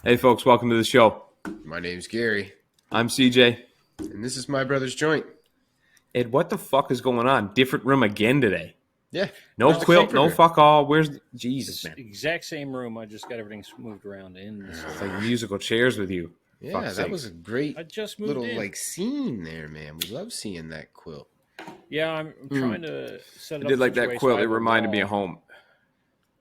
Hey, folks, welcome to the show. My name's Gary. I'm CJ. And this is my brother's joint. Ed, what the fuck is going on? Different room again today. Yeah. No quilt, no fuck all. Where's the... Jesus, man. Exact same room. I just got everything moved around in. It's like musical chairs with you. Yeah, that sakes. was a great I just moved little in. scene there, man. We love seeing that quilt. Yeah, I'm trying to set it I up. did like that situation quilt. I It have a reminded me wall. of home.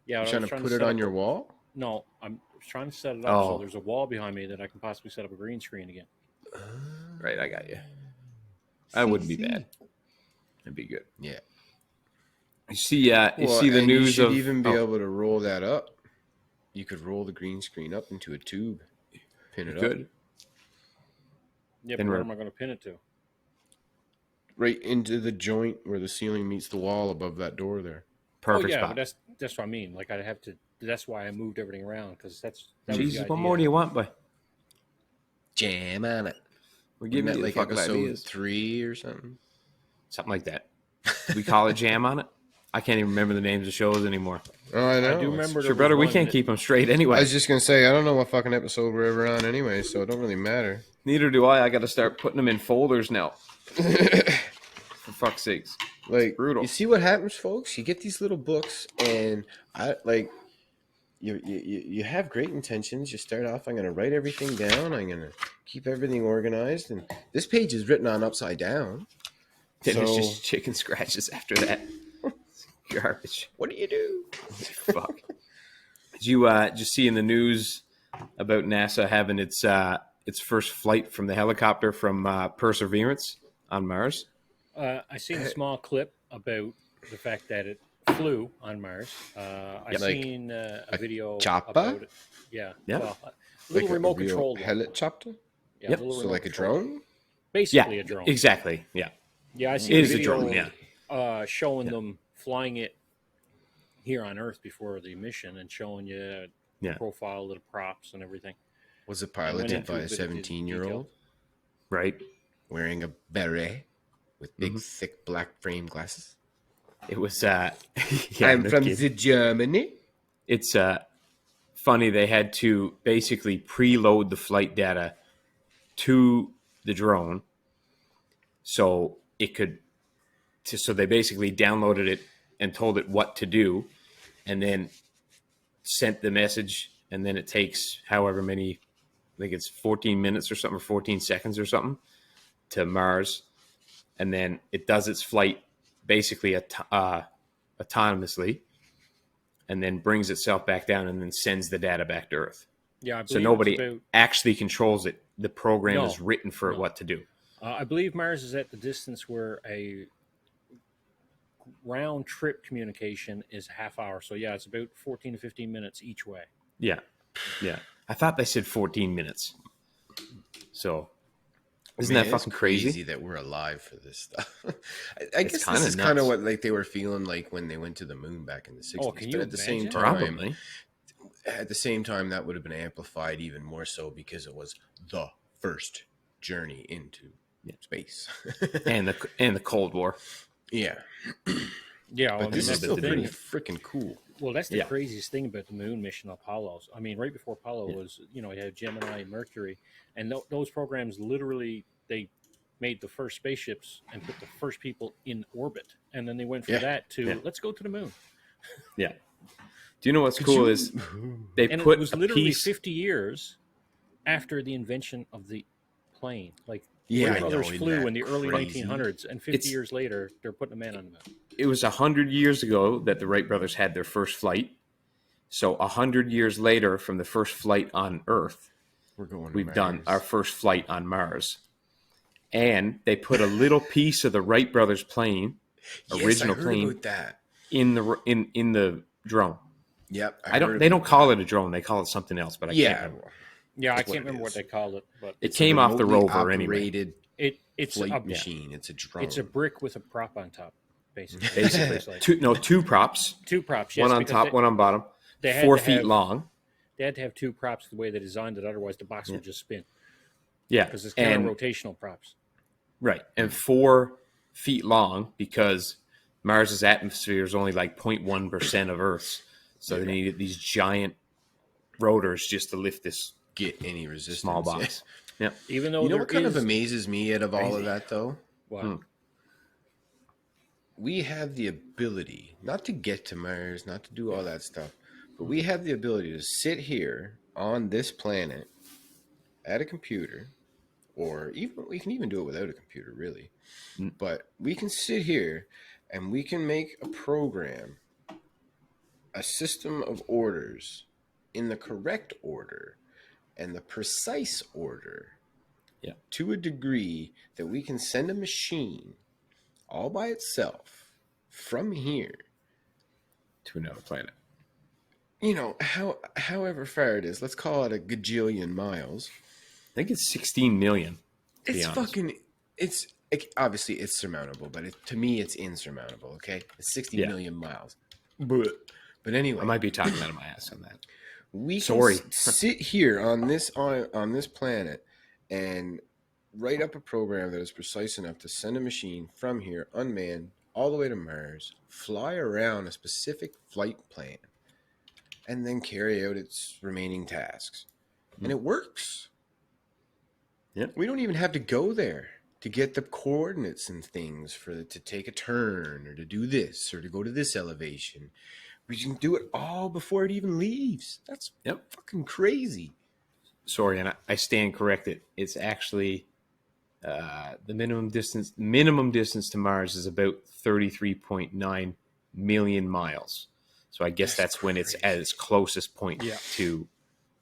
Yeah, You're trying to put it on your wall? No, I'm trying to set it up so Oh. there's a wall behind me that I can possibly set up a green screen again. Right, I got you. That wouldn't be bad. That'd be good. Yeah. You see the and news you should of... even be able to roll that up. You could roll the green screen up into a tube, pin it up. Good. Yeah, Then but where we're- am I going to pin it to? Right into the joint where the ceiling meets the wall above that door there. Perfect oh, yeah, spot. but that's what I mean. Like, I'd have to... That's why I moved everything around, because that was the Jesus, what idea. more do you want, boy? Jam on it. We're Isn't giving that you like the fucking episode ideas. 3 or something? Something like that. We call it jam on it? I can't even remember the names of shows anymore. Oh, I know. I do remember. Sure, brother, we can't keep them straight anyway. I was just going to say, I don't know what fucking episode we're ever on anyway, so it don't really matter. Neither do I. I got to start putting them in folders now. For fuck's sakes. Like, brutal. You see what happens, folks? You get these little books, and you have great intentions. You start off, I'm going to write everything down. I'm going to keep everything organized. And this page is written on upside down. Then it's So- just chicken scratches after that. Garbage. What do you do? Fuck. Did you just see in the news about NASA having its first flight from the helicopter from Perseverance on Mars? I seen a small clip about the fact that it flew on Mars. I Yep. seen a video chopper? about it. Yeah. Yeah. Well, a little remote controlled. helicopter? Yeah, Yep. a little So remote like a controlled. drone? Basically a drone. Exactly. Yeah. Yeah, I It seen is a a video drone, yeah. showing them flying it here on Earth before the mission and showing you the Yeah. profile of the props and everything. Was it went piloted into by a a bit of 17-year-old Right. wearing a beret with big, thick black frame glasses? It was. Yeah, I'm no from kidding. Germany. It's funny. They had to basically preload the flight data to the drone so it could. So they basically downloaded it and told it what to do, and then sent the message. And then it takes however many, I think it's 14 minutes or something, or 14 seconds or something, to Mars, and then it does its flight basically autonomously, and then brings itself back down and then sends the data back to Earth. Yeah, I believe So nobody it's about, actually controls it. The program No. is written for No. what to do. I believe Mars is at the distance where a round trip communication is a half hour. So yeah, it's about 14 to 15 minutes each way. Yeah. Yeah. I thought they said 14 minutes. So isn't Man, that it's fucking crazy? that we're alive for this stuff. I It's guess kinda this is kind of nuts. what they were feeling like when they went to the moon back in the 60s. Oh, can but you at the same imagine? time, Probably. at the same time, that would have been amplified even more so because it was the first journey into space. And the Cold War. Yeah, Yeah, well, but this is that's still the pretty thing. freaking cool. Well, that's the Yeah. craziest thing about the moon mission Apollos. I mean, right before Apollo was, you had Gemini and Mercury, and those programs literally they made the first spaceships and put the first people in orbit, and then they went from Yeah. that to Yeah. let's go to the moon. Yeah. Do you know what's cool is they And put it was a literally piece. 50 years after the invention of the plane. Like Yeah, Wright I know, brothers isn't flew that in the early crazy? 1900s, and 50 It's- years later, they're putting a man on the moon. It was 100 years ago that the Wright brothers had their first flight. So 100 years later, from the first flight on Earth, We're going. to we've done Mars. our first flight on Mars. And they put a little piece of the Wright brothers plane, original I heard plane, about that. in the drone. Yep, They don't call it a drone. They call it something else, but I can't Yeah, remember. Yeah, I That's what can't it remember what is. they called it, but It came off the remotely rover anyway. operated it's flight a machine. It's a drone. it's a brick with a prop on top, basically. Basically, It's like two props, two props. Yes, one on because top, one on bottom, they had 4 to feet have- long. They had to have two props the way they designed it, otherwise the box would just spin Yeah, because it's and counter-rotational props. right, and 4 feet long because Mars's atmosphere is only like 0.1% of Earth's, so they needed these giant rotors just to lift this get any resistance. Small box. Yeah. Even though You know there what kind of is- amazes me out of all Crazy. of that, though? what? Hmm. We have the ability not to get to Mars, not to do all that stuff, but we have the ability to sit here on this planet at a computer, or even we can even do it without a computer, really. Mm. But we can sit here and we can make a program, a system of orders in the correct order and the precise order, Yeah. to a degree that we can send a machine all by itself from here, To another planet. you know, however far it is, let's call it a gajillion miles. I think it's 16 million. To be It's honest. fucking, it's obviously it's surmountable, but to me it's insurmountable. Okay, it's 60 Yeah. million miles. But anyway, I might be talking out of my ass on that. we Sorry. can sit here on this planet and write up a program that is precise enough to send a machine from here unmanned all the way to Mars, fly around a specific flight plan, and then carry out its remaining tasks. And it works. Yep. We don't even have to go there to get the coordinates and things to take a turn or to do this or to go to this elevation. We can do it all before it even leaves. That's Yep. fucking crazy. Sorry, and I stand corrected. It's actually the minimum distance to Mars is about 33.9 million miles. So I guess that's when it's at its closest point Yeah. to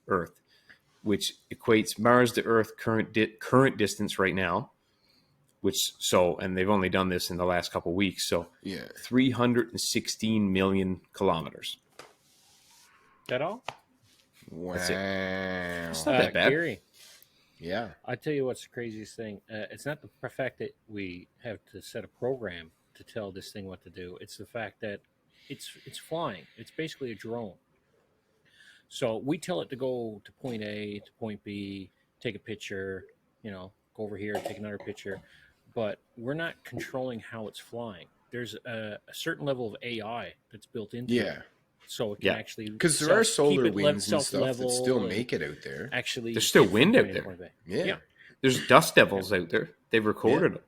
Earth, which equates Mars to Earth current distance right now. And they've only done this in the last couple of weeks. So Yeah. 316 million kilometers. That all? Wow. That's it. It's not that bad. Gary, Yeah. I tell you what's the craziest thing. It's not the fact that we have to set a program to tell this thing what to do. It's the fact that it's flying. It's basically a drone. So we tell it to go to point A to point B, take a picture, go over here, take another picture, but we're not controlling how it's flying. There's a certain level of AI that's built into it. Yeah. So it can actually Because there are solar keep it winds and stuff that self-level still and make it out there. Actually, There's still get from wind out point A to there. point B. Yeah. Yeah. There's dust devils out there. They've recorded them.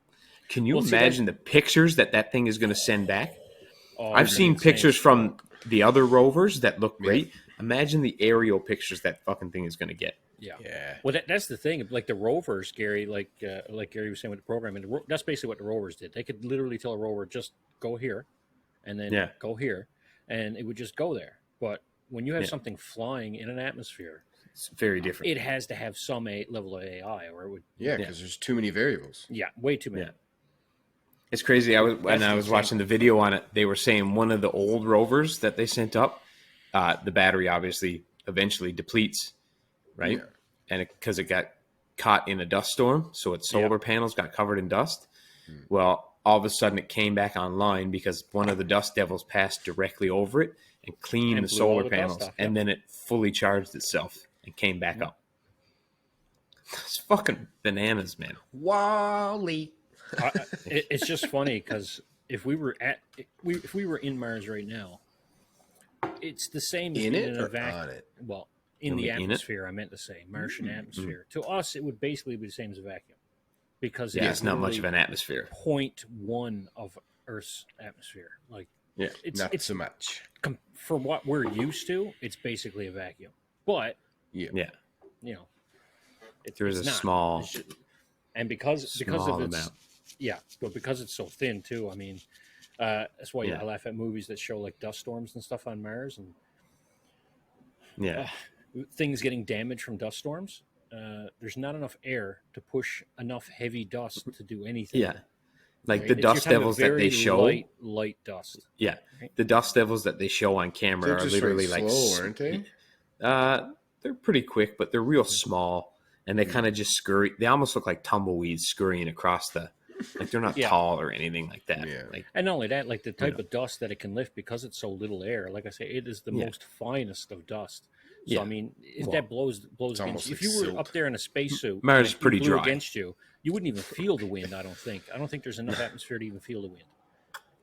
Can you Well, see, imagine the pictures that thing is going to send back? Oh, I've it's seen insane. pictures from the other rovers that look great. Imagine the aerial pictures that fucking thing is going to get. Yeah. Yeah. Well, that's the thing. Like the rovers, Gary, like Gary was saying with the program, and that's basically what the rovers did. They could literally tell a rover, just go here, and then go here, and it would just go there. But when you have something flying in an atmosphere, It's very different. it has to have some level of AI, or it would. Yeah, because there's too many variables. Yeah, way too many. Yeah. It's crazy. When I was watching the video on it, they were saying one of the old rovers that they sent up, the battery obviously eventually depletes, right? Yeah. And because it got caught in a dust storm, so its solar panels got covered in dust. Well, all of a sudden it came back online because one of the dust devils passed directly over it and cleaned the blew all solar the dust panels, off, and then it fully charged itself and came back up. It's fucking bananas, man. Wally. It's just funny because if we were in Mars right now, it's the same as In being it in or a vacuum. on it? Well, in You the mean in it? atmosphere, I meant to say Martian atmosphere. To us, it would basically be the same as a vacuum because Yeah, it's it's not much literally of an atmosphere. 0.1 of Earth's atmosphere. Like, Yeah. Not so much. for what we're used to, it's basically a vacuum. But Yeah. Yeah. it's a not. small- It's just- and because of Small its amount. but because it's so thin too. I mean, that's why Yeah. I laugh at movies that show like dust storms and stuff on Mars and Yeah. things getting damaged from dust storms. There's not enough air to push enough heavy dust to do anything. Yeah. Like right? the You're dust talking devils that very they show. light dust. Yeah. Right? The dust devils that they show on camera They're are just literally right like slow, aren't they? They're pretty quick, but they're real small, and they kind of just scurry. They almost look like tumbleweeds scurrying across like they're not Yeah. tall or anything like that. Yeah. Like And not only that, like the type of dust that it can lift because it's so little air. Like I say, it is the most finest of dust. So Yeah. I mean, if Well, that blows almost against you, like if you were silt. up there in a spacesuit, Mars is and it pretty blew dry. against you, you wouldn't even feel the wind. I don't think. I don't think there's enough atmosphere to even feel the wind.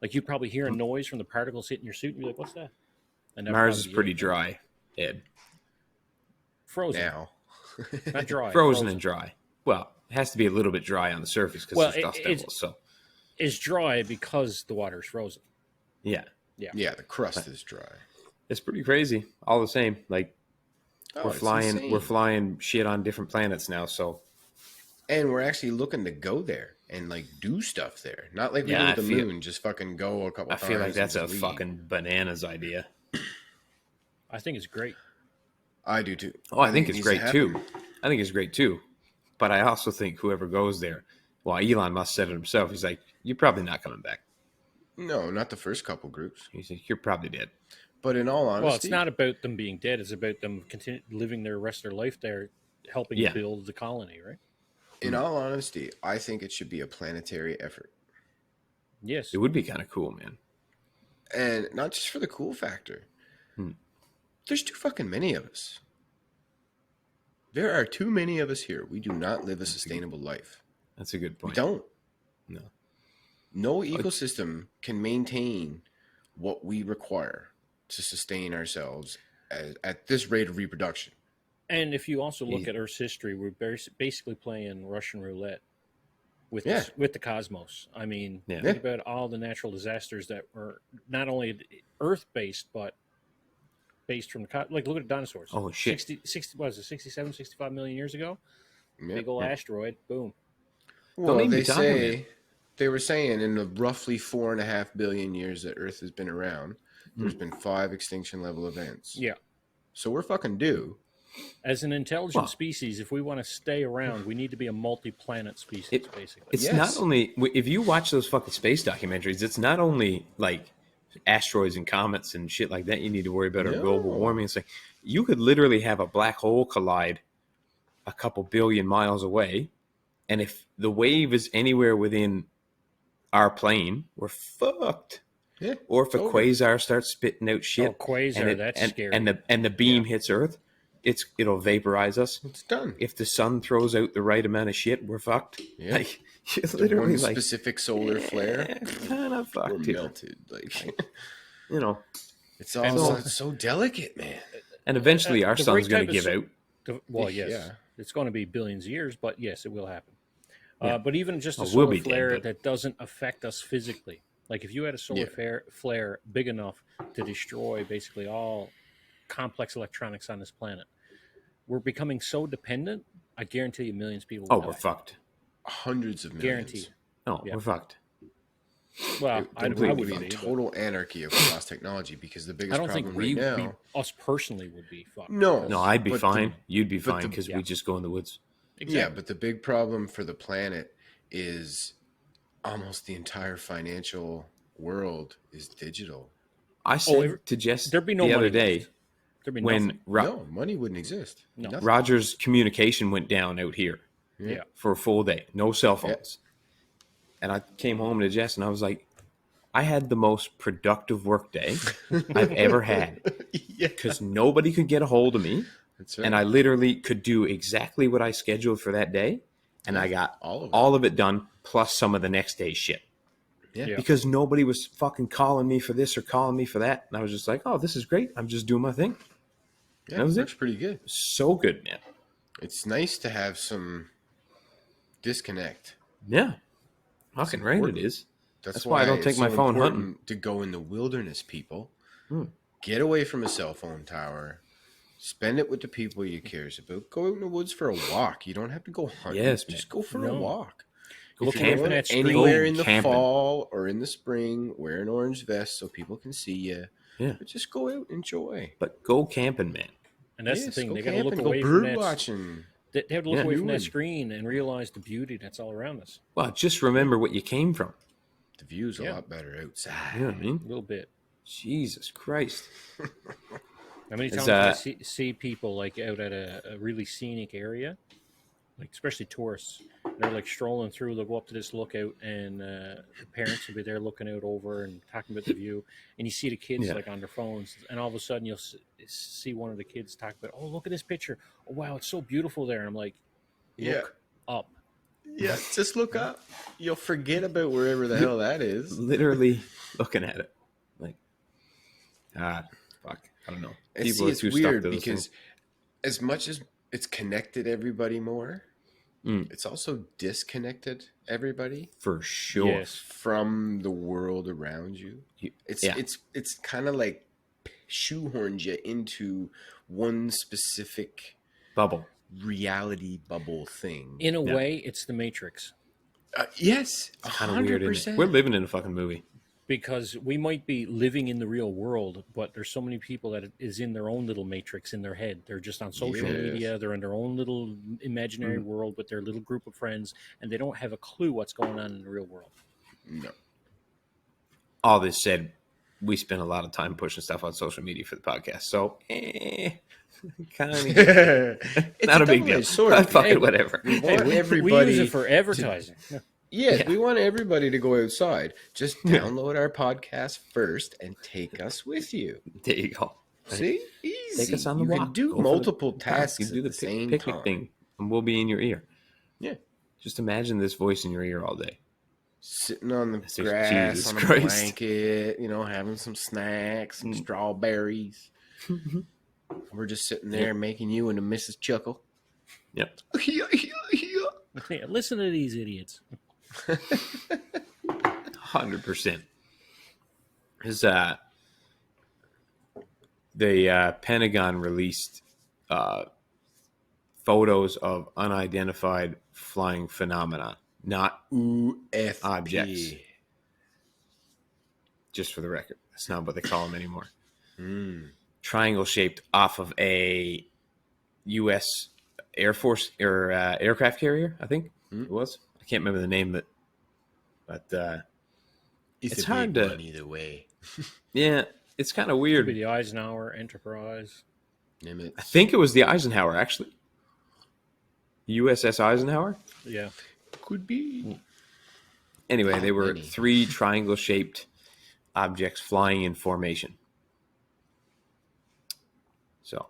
Like you'd probably hear a noise from the particles hitting your suit, and you're like, "What's that?" And that'd Mars probably is be pretty it. dry, Ed. Frozen. Now. Not dry. Frozen and dry. Well, it has to be a little bit dry on the surface because Well, there's dust devils. So It's dry because the water's frozen. yeah, Yeah, the crust is dry. it's pretty crazy. All the same, like Oh, we're it's flying insane. shit on different planets now. So And we're actually looking to go there and like do stuff there. Not like we Yeah, do I with the feel- moon, just fucking go a couple I times. feel like and that's a just leave. fucking bananas idea. I think it's great. I do too. Oh, I think it it's needs to great too. happen. I think it's great too. But I also think whoever goes there, well, Elon Musk said it himself. He's like, you're probably not coming back. No, not the first couple groups. He's like, you're probably dead. But in all honesty, Well, it's not about them being dead. It's about them living their rest of their life there, helping Yeah. build the colony, right? in all honesty, I think it should be a planetary effort. Yes. It would be kind of cool, man. And not just for the cool factor. Hmm. There's too fucking many of us. There are too many of us here. We do not live a sustainable life. That's a good We point. don't. No. No ecosystem can maintain what we require to sustain ourselves at this rate of reproduction. And if you also look Yeah. at Earth's history, we're basically playing Russian roulette with Yeah. with the cosmos. I mean, Yeah. think about all the natural disasters that were not only Earth-based, but based from the like look at dinosaurs. Oh, shit. 60 what is it, 67, 65 million years ago? Yeah. Big old Yeah. asteroid, boom. Well, make me they talk, say man. they were saying in the roughly 4.5 billion years that Earth has been around, there's been 5 extinction level events. Yeah. So we're fucking due. As an intelligent Well- species, if we want to stay around, we need to be a multi-planet species, basically. It's Yes. not only if you watch those fucking space documentaries, it's not only like asteroids and comets and shit like that you need to worry about or No. global warming. It's like you could literally have a black hole collide a couple billion miles away, and if the wave is anywhere within our plane, we're fucked. Yeah. Or if a over. quasar starts spitting out shit, Oh, quasar, and that's scary. and the beam hits Earth, it'll vaporize us. It's done. If the sun throws out the right amount of shit, we're fucked. Yeah. Like you're The literally one like specific solar flare, kind of we're fucked here. melted. Like You know, it's all And so- it's so delicate, man. and eventually our The sun's great going to type of give out. Well, yes, Yeah. it's going to be billions of years, but yes, it will happen. Yeah. But even just a Oh, we'll solar be dead, flare but- that doesn't affect us physically, like if you had a solar flare big enough to destroy basically all complex electronics on this planet, we're becoming so dependent. I guarantee you, millions of people. Oh, Will we're die. fucked. Hundreds of millions. Guaranteed. No, Yeah. we're fucked. Well, I completely would would be be, in but total anarchy if we lost technology because the I biggest don't problem think right we now. would be, us personally would be fucked. No. No, I'd be But fine. the- You'd be but fine the- because yeah. we just go in the woods. Yeah, but the big problem for the planet is almost the entire financial world is digital. I said if- to Jess There'd be no the money other day left. There'd be when nothing. No, money wouldn't exist. No. Nothing. Rogers' communication went down out here Yeah. for a full day, no cell phones. And I came home to Jess and I was like, I had the most productive work day I've ever had Yeah, because nobody could get a hold of me. that's right. And I literally could do exactly what I scheduled for that day. And I got all of it. done, plus some of the next day's shit. Yeah. Because nobody was fucking calling me for this or calling me for that. And I was just like, oh, this is great. I'm just doing my thing. Yeah, that was it. works pretty good. So good, man. It's nice to have some disconnect. Yeah. Fucking right, it important. is. That's why I don't it's take my so phone important hunting. to go in the wilderness, people. Hmm. Get away from a cell phone tower. Spend it with the people you cares about. Go out in the woods for a walk. You don't have to go hunting. Yes, Just man. go for a No. walk. Go If you're camping. going that screen. anywhere in the Camping. fall or in the spring, wear an orange vest so people can see you. Yeah. But just go out and enjoy. But go camping, man. And that's Yes, the thing. go They got to look camping, away go from bird that. watching. They have to look Yeah. away from that Doing. screen and realize the beauty that's all around us. Well, just remember what you came from. The view's a Yeah. lot better outside. You know what I mean? A little bit. Jesus Christ. How many Is, times do I see people like out at a really scenic area, like especially tourists? They're like strolling through. They'll go up to this lookout, and the parents will be there looking out over and talking about the view. And you see the kids Yeah. like on their phones, and all of a sudden you'll see one of the kids talk about, "Oh, look at this picture! Oh, wow, it's so beautiful there." And I'm like, Yeah. "Look up." Yeah, just look up. You'll forget about wherever the hell that is. Literally looking at it. Like, fuck. I don't know. And People see, are it's too stuck weird to those because things. as much as It's connected everybody more. Mm. It's also disconnected everybody For sure. Yes. from the world around you. It's kind of like shoehorns you into one specific Bubble. reality bubble thing. In a Yeah. way, it's the Matrix. Yes, It's kind of weird, isn't it? We're living in a fucking movie. Because we might be living in the real world, but there's so many people that is in their own little matrix in their head. They're just on social Yes. media. They're in their own little imaginary world with their little group of friends, and they don't have a clue what's going on in the real world. No. All this said, we spend a lot of time pushing stuff on social media for the podcast. So, kind of It's not a big deal. double-edged sword. Fucking Hey, whatever. We Hey, want we everybody use it for advertising. Yes, we want everybody to go outside. Just download our podcast first and take us with you. There you go. See? Easy. Take us on the you walk. can do Go for multiple the- tasks You can do at the the same picnic time. thing, and we'll be in your ear. Yeah. Just imagine this voice in your ear all day. Sitting on the Jesus grass on a Christ. blanket, having some snacks, some strawberries. We're just sitting there making you and the missus chuckle. Yep. Yeah, listen to these idiots. 100%. Is the Pentagon released photos of unidentified flying phenomena, not UFP. objects. Just for the record, that's not what they call them anymore. Triangle shaped off of a U.S. Air Force or aircraft carrier, I think it was. I can't remember the name of it, but it's a hard big to. one either way. Yeah, it's kind of Could weird. be the Eisenhower Enterprise. Nimitz. I think it was the Eisenhower, actually. USS Eisenhower? Yeah. Could be. Anyway, they were Many. 3 triangle-shaped objects flying in formation. So,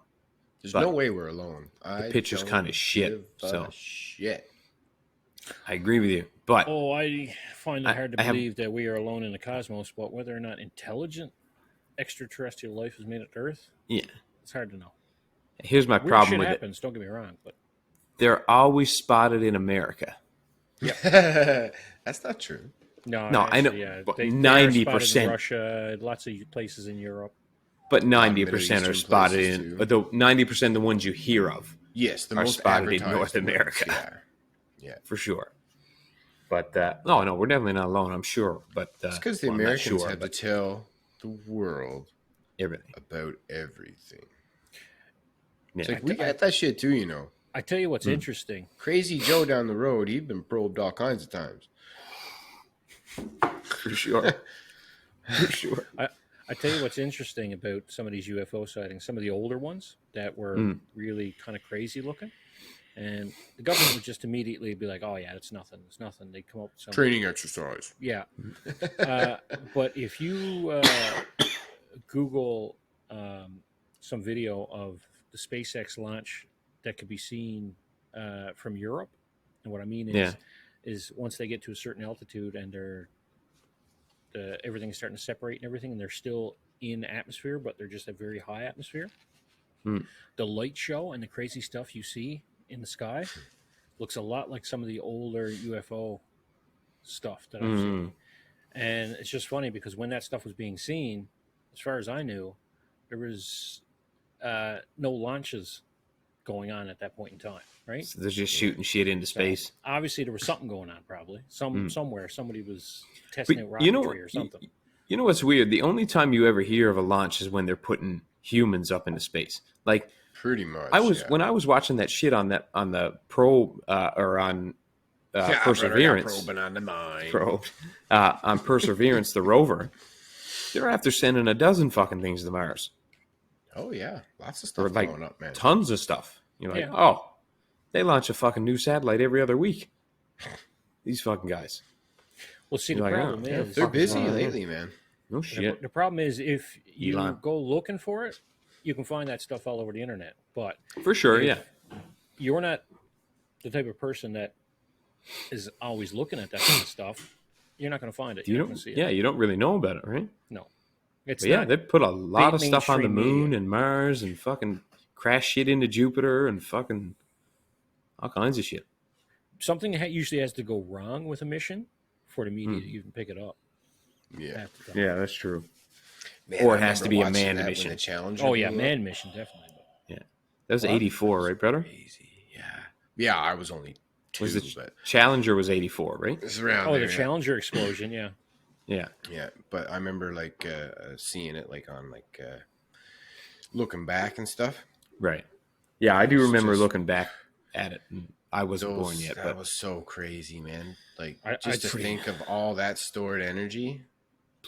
There's But no way we're alone. the picture's don't kinda shit, give a so. shit. I agree with you. But Oh, I find it hard to I have- believe that we are alone in the cosmos, but whether or not intelligent extraterrestrial life has made it to Earth, yeah, it's hard to know. here's my Weird problem shit with it. happens, don't get me wrong, but They're always spotted in America. That's not true. No, I know, Yeah, but they are 90%. spotted in Russia, lots of places in Europe. But Middle 90% are Eastern spotted places, in, too. though 90% of the ones you hear of, Yes, the Are most spotted in advertised North ones, America. Yeah. for sure. But no, we're definitely not alone, I'm sure. But It's because the well, I'm not Americans sure, had to but tell the world everything. about everything. Yeah. It's like, we got that shit too, I tell you what's interesting. Crazy Joe down the road, he's been probed all kinds of times. For sure. For sure. I tell you what's interesting about some of these UFO sightings, some of the older ones that were really kind of crazy looking. And the government would just immediately be like, oh, yeah, it's nothing. It's nothing. They'd come up with something. Training exercise. Yeah. But if you Google some video of the SpaceX launch that could be seen from Europe, and what I mean is once they get to a certain altitude and everything's starting to separate and everything, and they're still in atmosphere, but they're just a very high atmosphere. The light show and the crazy stuff you see in the sky looks a lot like some of the older UFO stuff that I've seen. And it's just funny because when that stuff was being seen, as far as I knew, there was no launches going on at that point in time, right? So they're just shooting shit into space. Obviously, there was something going on, probably somewhere. Somebody was testing out But rocketry or something. You know what's weird? The only time you ever hear of a launch is when they're putting humans up into space. Like Pretty much. when I was watching that shit on the probe or on Perseverance Probing on the mind. probe on Perseverance, the rover, they're after sending a dozen fucking things to Mars. Oh, yeah. Lots of Or stuff like going up, man. tons of stuff. You're like, Yeah. oh, they launch a fucking new satellite every other week. These fucking guys. Well, see, You're the like, problem oh, is They're busy Wow. lately, man. No shit. the problem is if you Elon. go looking for it, you can find that stuff all over the internet. But For sure, if yeah. you're not the type of person that is always looking at that kind of stuff, you're not going to find it. You're not going to see it. Yeah, you don't really know about it, right? No. It's But yeah, not they put a lot of stuff on the mainstream moon media. and Mars and fucking crash shit into Jupiter and fucking all kinds of shit. Something usually has to go wrong with a mission for the media to Hmm. even pick it up. Yeah. Half the time. Yeah, that's true. Man, Or I it has to remember be a watching manned that when mission. the Challenger Oh yeah, blew up. man mission definitely. That was What? 84, right, brother? Crazy. Yeah. Yeah, I was only 2, Was the but Challenger was 84, right? it's around Oh, there. the yeah. Challenger explosion. Yeah. Yeah. Yeah, but I remember like seeing it like on like looking back and stuff. Right. Yeah, I do It's remember just- looking back at it. And I wasn't born yet, That but was so crazy, man. Like I just to pretty- think of all that stored energy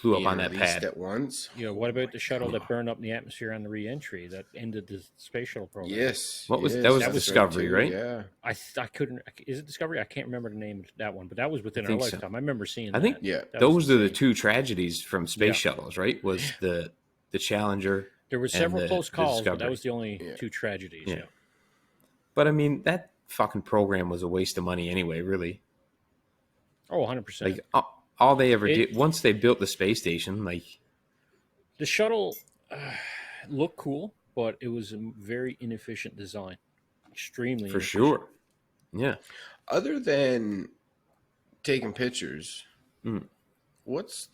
blew up being on that released pad. at once. You know, what about the shuttle that burned up in the atmosphere on the re-entry that ended the space shuttle program? Yes. What was- yes, that was that's Discovery, too, right? Yeah. I couldn't. Is it Discovery? I can't remember the name of that one, but that was within I our think so. lifetime. I remember seeing. I think that. Yeah. That Those was are the insane. two tragedies from space Yeah. shuttles, right? Was the Challenger. There were and several the close calls, but that Discovery. was the only Yeah. two tragedies. Yeah. Yeah. But I mean, that fucking program was a waste of money anyway, really. Oh, 100%. Like all they ever It- did once they built the space station, like The shuttle looked cool, but it was a very inefficient design. Extremely for inefficient. sure. Yeah. Other than taking pictures, Mm. what's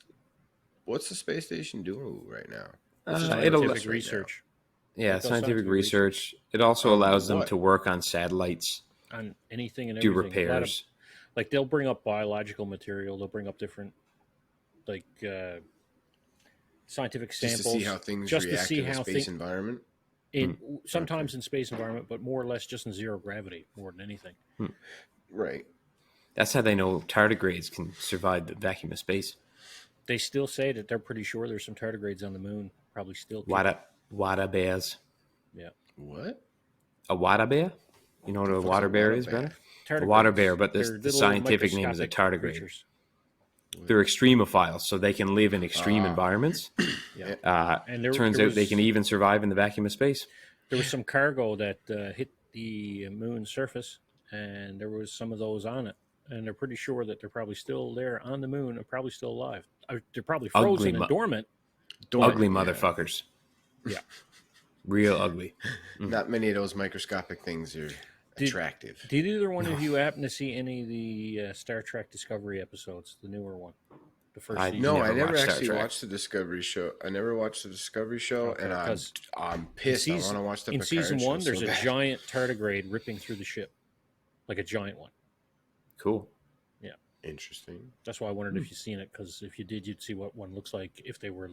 the space station doing right now? It'll Scientific right now? research Yeah, It does scientific research. It also On allows them what? to work on satellites, on anything and do everything. A lot of- repairs. like they'll bring up biological material. They'll bring up different like scientific Just samples to see how things just to react see in a how space environment. in sometimes in space environment, but more or less just in zero gravity more than anything. Right. That's how they know tardigrades can survive the vacuum of space. They still say that they're pretty sure there's some tardigrades on the moon. Probably still. Water bears. Yeah. What? A water bear? You know what a fuck's water a bear water is, bear? brother? Tardigrades. A water bear, but They're the little scientific name is a microscopic tardigrade. creatures. They're extremophiles, so they can live in extreme environments. Yeah. And Turns out they can even survive in the vacuum of space. There was some cargo that hit the moon's surface, and there was some of those on it. And they're pretty sure that they're probably still there on the moon and probably still alive. They're probably frozen and dormant. Ugly Yeah. motherfuckers. Yeah. Real ugly. Not many of those microscopic things are attractive. Did either one of you happen to see any of the Star Trek Discovery episodes, the newer one? The first I- season? No, never I never watched Star actually Trek. watched the Discovery show. I never watched the Discovery show, Okay, and 'cause I'm pissed. I want to watch the in Picard season show one, so there's a bad. giant tardigrade ripping through the ship. Like a giant one. Cool. Interesting. That's why I wondered if you've seen it, because if you did, you'd see what one looks like if they were,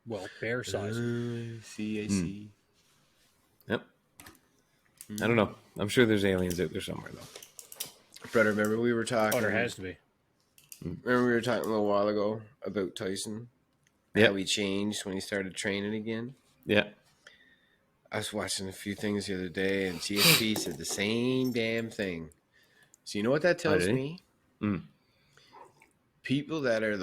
well, bear size. I see. Yep. I don't know. I'm sure there's aliens out there somewhere, though. Brother, remember we were talking. Oh, there has to be. Remember we were talking a little while ago about Tyson. Yep. How he changed when he started training again. Yeah. I was watching a few things the other day, and GSP said the same damn thing. So you know what that tells did he? me? Mm. People that are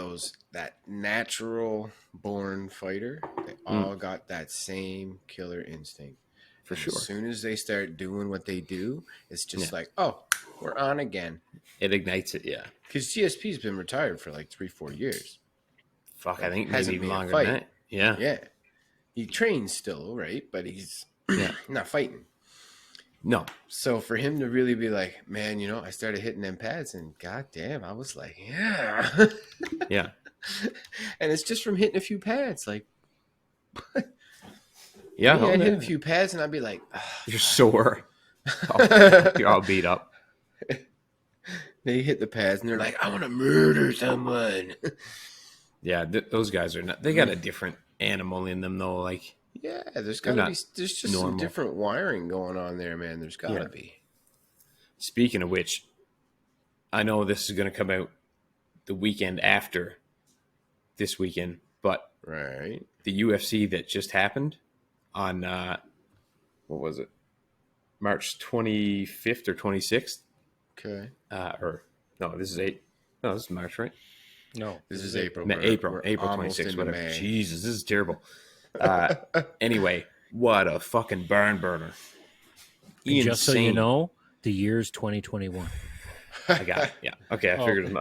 that natural born fighter, they all got that same killer instinct. For And sure. As soon as they start doing what they do, it's just Yeah. like, oh, we're on again. It ignites it, yeah. Because GSP's been retired for like 3-4 years. Fuck, I think maybe Hasn't even been a longer fight. than that. Yeah. Yeah. He trains still, right? But he's not fighting. No. So for him to really be like, man, I started hitting them pads, and goddamn, I was like, yeah. Yeah. And it's just from hitting a few pads. Like, Yeah. I'd oh, hit yeah. a few pads, and I'd be like, You're sore. Oh, you're all beat up. they hit the pads, and they're like, I want to murder someone. Yeah, those guys are not. They got a different animal in them, though. Like, Yeah, there's They're got to not be. There's just some normal. different wiring going on there, man. There's got to Yeah. be. speaking of which, I know this is going to come out the weekend after this weekend, but Right. the UFC that just happened on what was it, March 25th or 26th? Okay. Or no, this is No, this is March, right? No. This is April. No, We're April almost 26th, into whatever. May. Jesus, this is terrible. Anyway, what a fucking barn burner. And just so you Insane. know, the year's 2021. I got it. Yeah. Okay, I figured Okay. as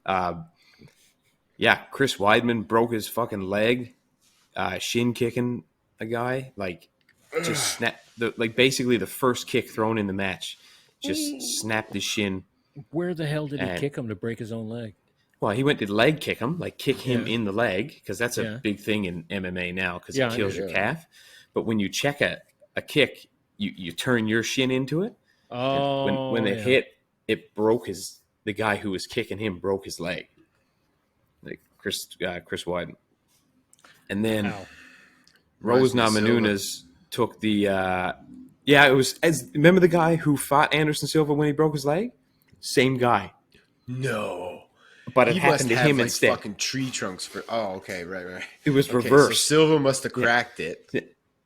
much. Yeah, Chris Weidman broke his fucking leg, shin kicking a guy. Like, just basically the first kick thrown in the match just snapped his shin. Where the hell did he And- kick him to break his own leg? Well, he went to leg kick him, like kick him Yeah. in the leg, because that's a Yeah. big thing in MMA now, because Yeah, it I kills know. your calf. But when you check a kick, you turn your shin into it. Oh, And when it yeah. hit, it broke the guy who was kicking him broke his leg. Like Chris Weidman. And then Ow. Rose Silva. Namajunas took the remember the guy who fought Anderson Silva when he broke his leg? Same guy. No. But it He happened must to have him like instead. fucking tree trunks for. Oh, okay, right. It was Okay, reversed. So Silva must have cracked it.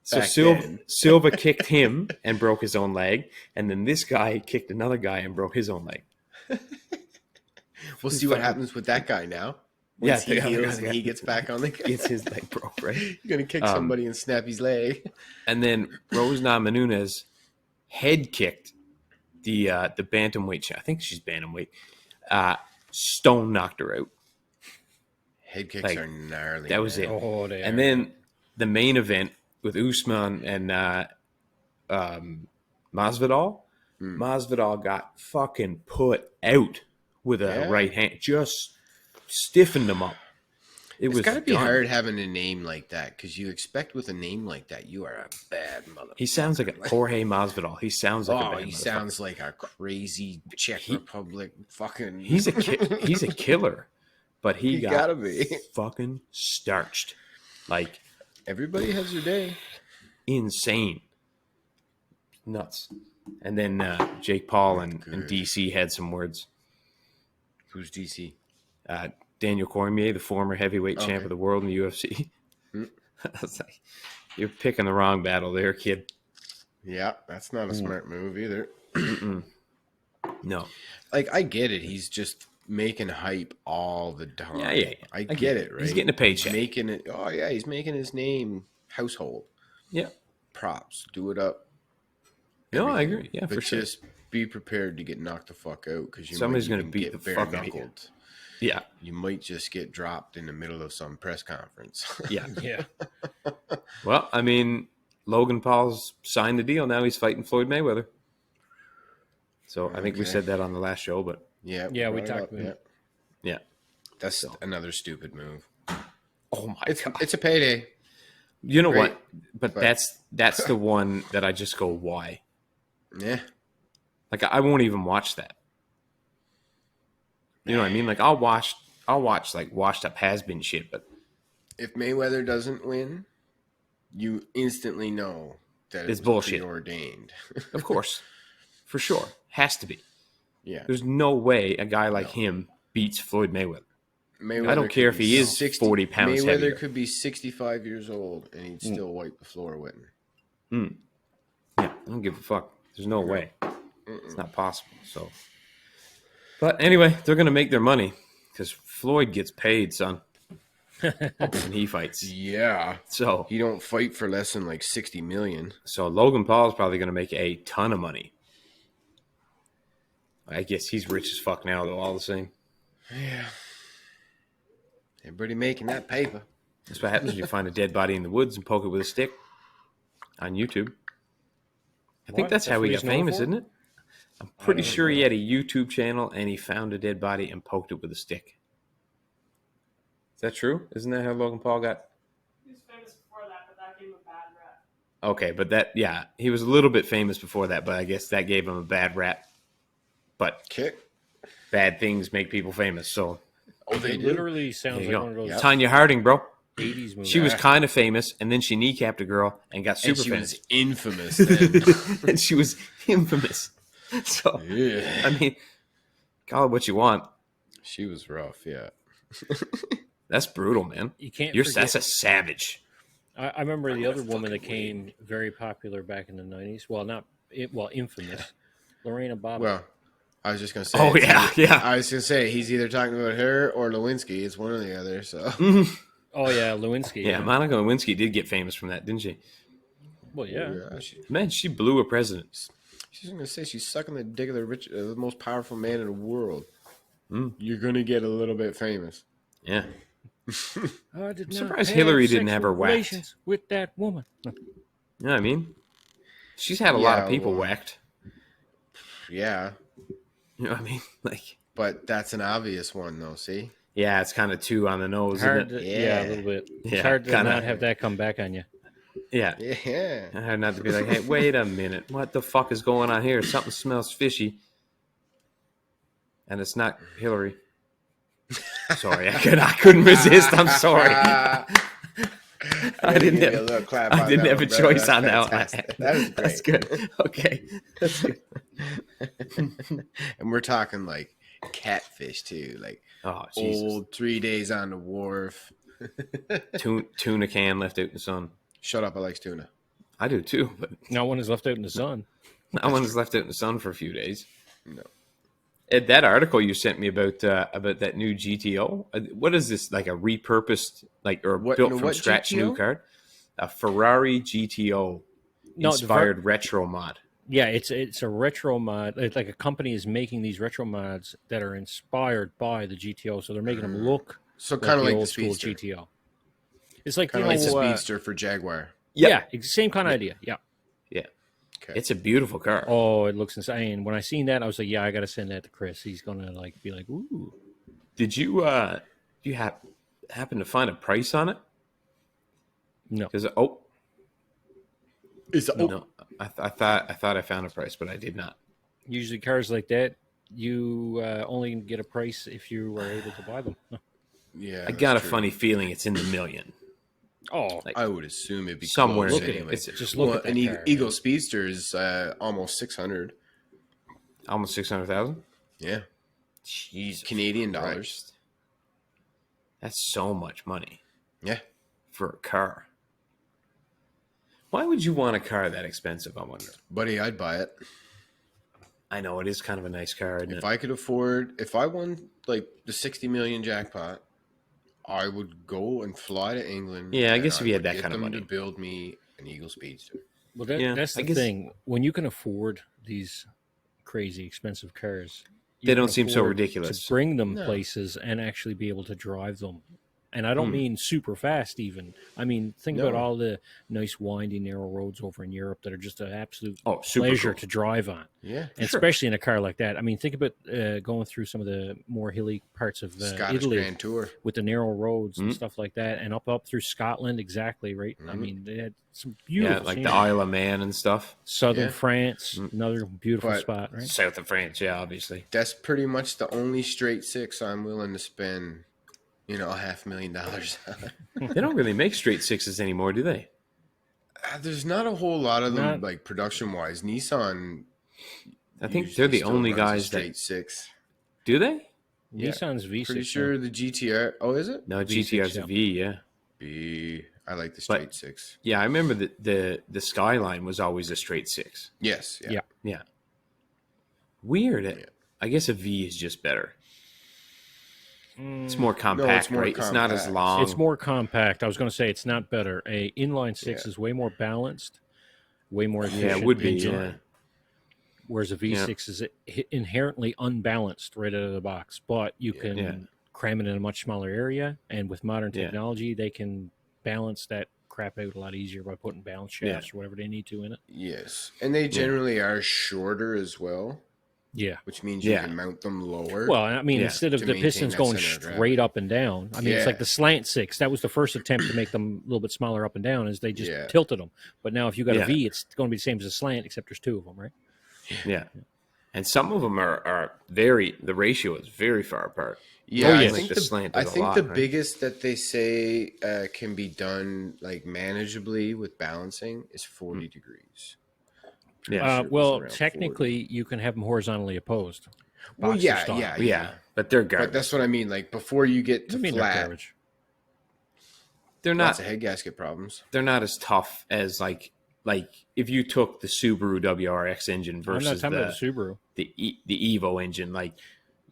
So back Silva, then. Silva kicked him and broke his own leg, and then this guy kicked another guy and broke his own leg. We'll see what happens with that guy now. Yeah, Once he the other heals guy- and he gets back on the. Gets his leg broke, right? You're gonna kick somebody and snap his leg. And then Rose Namajunas head kicked the bantamweight. I think she's bantamweight. Stone knocked her out. Head kicks Like, are gnarly. that was man. it. Oh, they And are. then the main event with Usman and Masvidal. Masvidal got fucking put out with a Yeah. right hand. Just stiffened him up. It's was got to be done. hard having a name like that because you expect with a name like that you are a bad mother. He sounds like a Jorge Masvidal. He sounds like a bad he motherfucker. sounds like a crazy Czech Republic fucking. He's a killer, but he got gotta be. fucking starched, like Everybody has their day. insane, nuts. And then Jake Paul and DC had some words. Who's DC? Daniel Cormier, the former heavyweight champ Okay. of the world in the UFC. I was like, you're picking the wrong battle there, kid. Yeah, that's not a smart move either. No. Like I get it. He's just making hype all the time. Yeah. I get it. Right. He's getting a paycheck. Making it. Oh yeah, he's making his name household. Yeah. Props. Do it up. No, I everything. agree. Yeah, but for sure. just be prepared to get knocked the fuck out because Somebody's going gonna to beat the fuck out of you. Yeah. You might just get dropped in the middle of some press conference. Yeah. Yeah. Well, I mean, Logan Paul's signed the deal. Now he's fighting Floyd Mayweather. So I think we Okay. said that on the last show, but Yeah, we brought it talked up, about it. yeah. That's another stupid move. Oh my God. It's a payday. You know Great. what? But But- that's the one that I just go, why? Yeah. Like I won't even watch that. You know what I mean? Like I'll watch like washed up has been shit, but If Mayweather doesn't win, you instantly know that It's was bullshit. preordained. of course, for sure, has to be. Yeah. There's no way a guy like him beats Floyd Mayweather. Mayweather I don't care could if be he is 40 pounds Mayweather heavier. could be 65 years old and he'd still wipe the floor with him. Yeah, I don't give a fuck. There's no way. It's not possible. So, but anyway, they're gonna make their money because Floyd gets paid, son, when he fights. Yeah. So He don't fight for less than like 60 million. Logan Paul is probably gonna make a ton of money. I guess he's rich as fuck now, though. All the same, Yeah. Everybody making that paper. that's what happens when you find a dead body in the woods and poke it with a stick on YouTube. I think What? that's how That's he what got he's known famous, for? isn't it? I'm pretty sure he had a YouTube channel and he found a dead body and poked it with a stick. Is that true? Isn't that how Logan Paul got? He was famous before that, but that gave him a bad rep. Okay, but he was a little bit famous before that, but I guess that gave him a bad rap. But Okay. bad things make people famous, so Oh, they It do. literally sounds there like you one of go. those Yep. Tanya Harding, bro. 80s movies. She was kind of famous, and then she kneecapped a girl and got And super she famous. was infamous then. And she was infamous. So, Yeah. I mean, call it what you want. She was rough, yeah. That's brutal, man. You can't You're forget. that's a savage. I remember the other woman that came very popular back in the 90s. Well, infamous. Lorena Bobbitt. Well, I was just gonna say. Oh it's yeah, either- yeah. I was gonna say he's either talking about her or Lewinsky. It's one or the other. So Oh, yeah, Lewinsky. Yeah, Monica Lewinsky did get famous from that, didn't she? Well, yeah. Man, she blew a president. She's gonna say she's sucking the dick of the most powerful man in the world. You're gonna get a little bit famous. Yeah. I did I'm not surprised have Hillary didn't have her sexual whacked. relations with that woman. You know what I mean? She's had a lot of Yeah, people well, whacked. Yeah, You know what I mean? Like, but that's an obvious one, though. See? yeah, it's kind of too on the nose, isn't Hard, it? yeah, a Yeah. little bit. It's Yeah, hard to kinda. not have that come back on you. Yeah. Yeah. I had not to be like, hey, wait a minute. What the fuck is going on here? Something smells fishy. And it's not Hillary. Sorry, I couldn't resist. I'm sorry. I didn't Give you a have, little clap I on didn't that have a one, brother. choice That's on that one. fantastic. That is great. That's good. Okay. That's good. And we're talking like catfish too, like Oh, Jesus. old 3 days on the wharf. Tuna can left out in the sun. Shut up, I like tuna. I do too, but No one is left out in the sun. that one's left out in the sun for a few days. No. Ed, that article you sent me about that new GTO, what is this, like a repurposed, like, or What- built no, from what scratch GTO? new card? A Ferrari GTO No, inspired retro mod. Yeah, it's a retro mod. It's like a company is making these retro mods that are inspired by the GTO, so they're making them look So like kind of the like the old school Speedster. GTO. It's like Kind of like the know, Speedster for Jaguar. yeah, it's the same kind of idea. Yeah. Yeah. Okay. It's a beautiful car. Oh, it looks insane. When I seen that, I was like, yeah, I got to send that to Chris. He's gonna like be like, ooh. Did you happen to find a price on it? No. Because Is no, I thought I found a price, but I did not. Usually cars like that, you only get a price if you are able to buy them. Yeah, I got a that's true. funny feeling it's in the million. Oh, Like, I would assume it'd be somewhere close in there. anyway. It's just look at that an car. Eagle Speedster is almost 600. almost 600,000. Yeah, Jesus Canadian Christ. dollars. That's so much money Yeah, for a car. Why would you want a car that expensive, I wonder? buddy, I'd buy it I know it is kind of a nice car, isn't if it? I could afford. If I won like the 60 million jackpot, I would go and fly to England. Yeah, I and guess if you had would that get kind of them money. to build me an Eagle Speedster. well, Yeah, that's I the guess- thing. When you can afford these crazy expensive cars, you They can don't seem so afford ridiculous. to bring them No. places and actually be able to drive them. And I don't Hmm. mean super fast even. I mean, think about No. all the nice winding narrow roads over in Europe that are just an absolute Oh, super pleasure cool. to drive on. Yeah, And Sure. especially in a car like that. I mean, think about going through some of the more hilly parts of Scottish Italy Grand Tour. with the narrow roads and Mhm. stuff like that, and up through Scotland, exactly right. I Mhm. mean, they had some Yeah, beautiful, like the scenery. Isle of Man and stuff. Southern Yeah. France, Mm. another beautiful But- spot, right? South of France, yeah, obviously. That's pretty much the only straight six I'm willing to spend. $500,000 on. They don't really make straight sixes anymore, do they? There's not a whole lot of them, Not- like production wise. Nissan. I think usually they're the still only runs a guys straight that six. do they. Yeah. Nissan's V6. Pretty sure the GTR. Oh, is it? No, V6, GTR's a yeah. V, yeah. B. I like the straight six. Yeah, I remember the Skyline was always a straight six. Yes. Yeah. Yeah. Yeah. Weird. Yeah. I guess a V is just better. Mm, It's more compact, more right? It's not as compact. long. it's more compact. I was going to say it's not better. A inline six Yeah. is way more balanced, way more efficient. Yeah, it would be. engine, Yeah. Whereas a V6 is inherently unbalanced right out of the box, but you Yeah. can Yeah. cram it in a much smaller area, and with modern Yeah. technology, they can balance that crap out a lot easier by putting balance shafts or whatever they need to in it. Yes. And they generally are shorter as well, Yeah. which means you Yeah. can mount them lower. Well, I mean, Yeah, instead of to the maintain pistons that going center of straight gravity. up and down, I mean, it's Yeah. like the slant six. That was the first attempt to make them a little bit smaller up and down, is they just Yeah. tilted them. But now, if you got Yeah. a V, it's going to be the same as a slant, except there's two of them, right? Yeah. And some of them are the ratio is very far apart. Yeah, Oh, I yes. think The the, slant I does a think lot, the right? biggest that they say can be done like manageably with balancing is 40 degrees. Pretty Yeah. sure it was Well, around technically, you can have them horizontally opposed. 40. Well, Boxer yeah, style. yeah. But they're But garbage. that's what I mean. Like before you get I to mean, they're flat, garbage. They're lots not of head gasket problems. they're not as tough as like if you took the Subaru WRX engine I'm not versus talking about the Subaru. the Evo engine. Like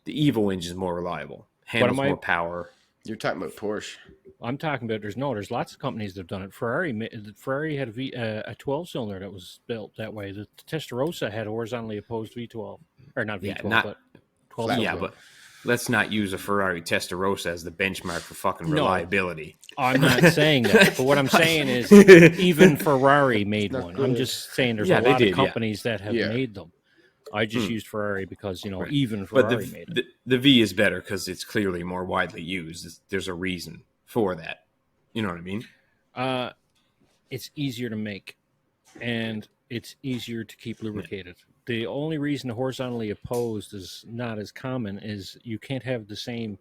the Evo engine is more reliable, handles am I- more power. You're talking about Porsche. I'm talking about there's lots of companies that have done it. Ferrari had a 12 cylinder that was built that way. The Testarossa had horizontally opposed V12, or not Yeah, V12, not- but 12 Flat cylinder. Yeah, wheel. but let's not use a Ferrari Testarossa as the benchmark for fucking No. reliability. I'm not saying that, but what I'm saying is even Ferrari made not one. I'm good. just saying there's Yeah, a they lot did, of companies that have Yeah. made them. I just used Ferrari because, Right. even But Ferrari made it. the V is better because it's clearly more widely used. There's a reason for that. You know what I mean? It's easier to make, and it's easier to keep lubricated. The only reason horizontally opposed is not as common is you can't have the same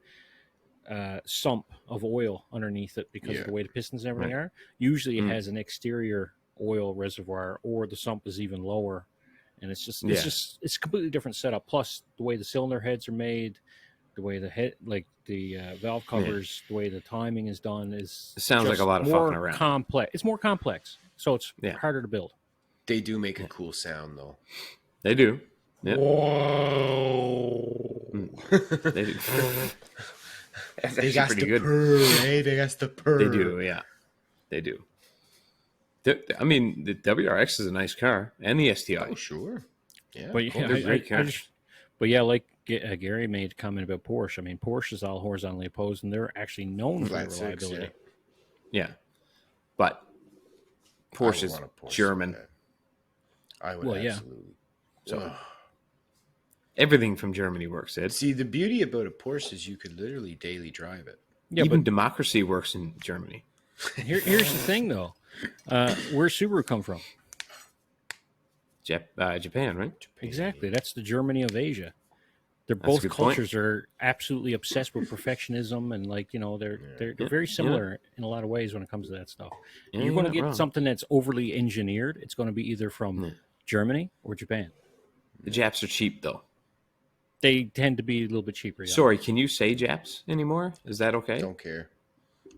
sump of oil underneath it because of the way the pistons and everything are. Usually it has an exterior oil reservoir, or the sump is even lower, and it's a completely different setup. Plus the way the cylinder heads are made, the way the head, like the valve covers, the way the timing is done is It sounds like just a lot of more fucking around. complex. It's more complex, so it's Yeah. harder to build. They do make a cool sound, though. They do. Yeah. Whoa. They do. That's They actually got pretty the good. purr, eh? They got the purr. They do, yeah. They do. I mean, the WRX is a nice car, and the STI. Oh, sure. Yeah. But yeah, they're great cars. like Gary made a comment about Porsche. I mean, Porsche is all horizontally opposed, and they're actually known for Flat their six, reliability. Yeah. But I Porsche would is want a Porsche German. like that. I would Well, yeah. absolutely. So- Ugh. Everything from Germany works, Ed. See, the beauty about a Porsche is you could literally daily drive it. Yeah, Even but democracy works in Germany. here's the thing, though. Where's Subaru come from? Japan, right? Exactly. That's the Germany of Asia. They're a both good point. cultures are absolutely obsessed with perfectionism, and they're very similar in a lot of ways when it comes to that stuff. Yeah, You're going to not get wrong. something that's overly engineered. It's going to be either from Germany or Japan. The Japs are cheap, though. They tend to be a little bit cheaper. Yeah. Sorry, can you say Japs anymore? Is that okay? Don't care.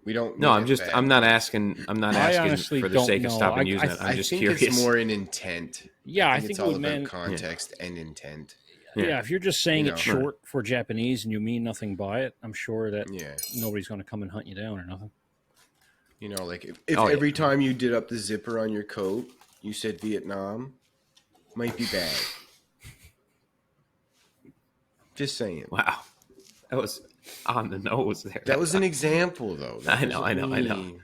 We don't. No, mean it bad. I'm not asking. I'm not asking honestly for the don't sake of know. stopping I- using I- it. I'm I just think curious. it's more in intent. Yeah, I it's think all it about meant. context and intent. Yeah, if you're just saying You it's know. short for Japanese and you mean nothing by it, I'm sure that Yeah. nobody's going to come and hunt you down or nothing. You know, like if Oh, yeah. every time you did up the zipper on your coat, you said Vietnam, might be bad. Just saying. Wow, that was on the nose there. That was an example, though. That I know, I wasn't know, I know. me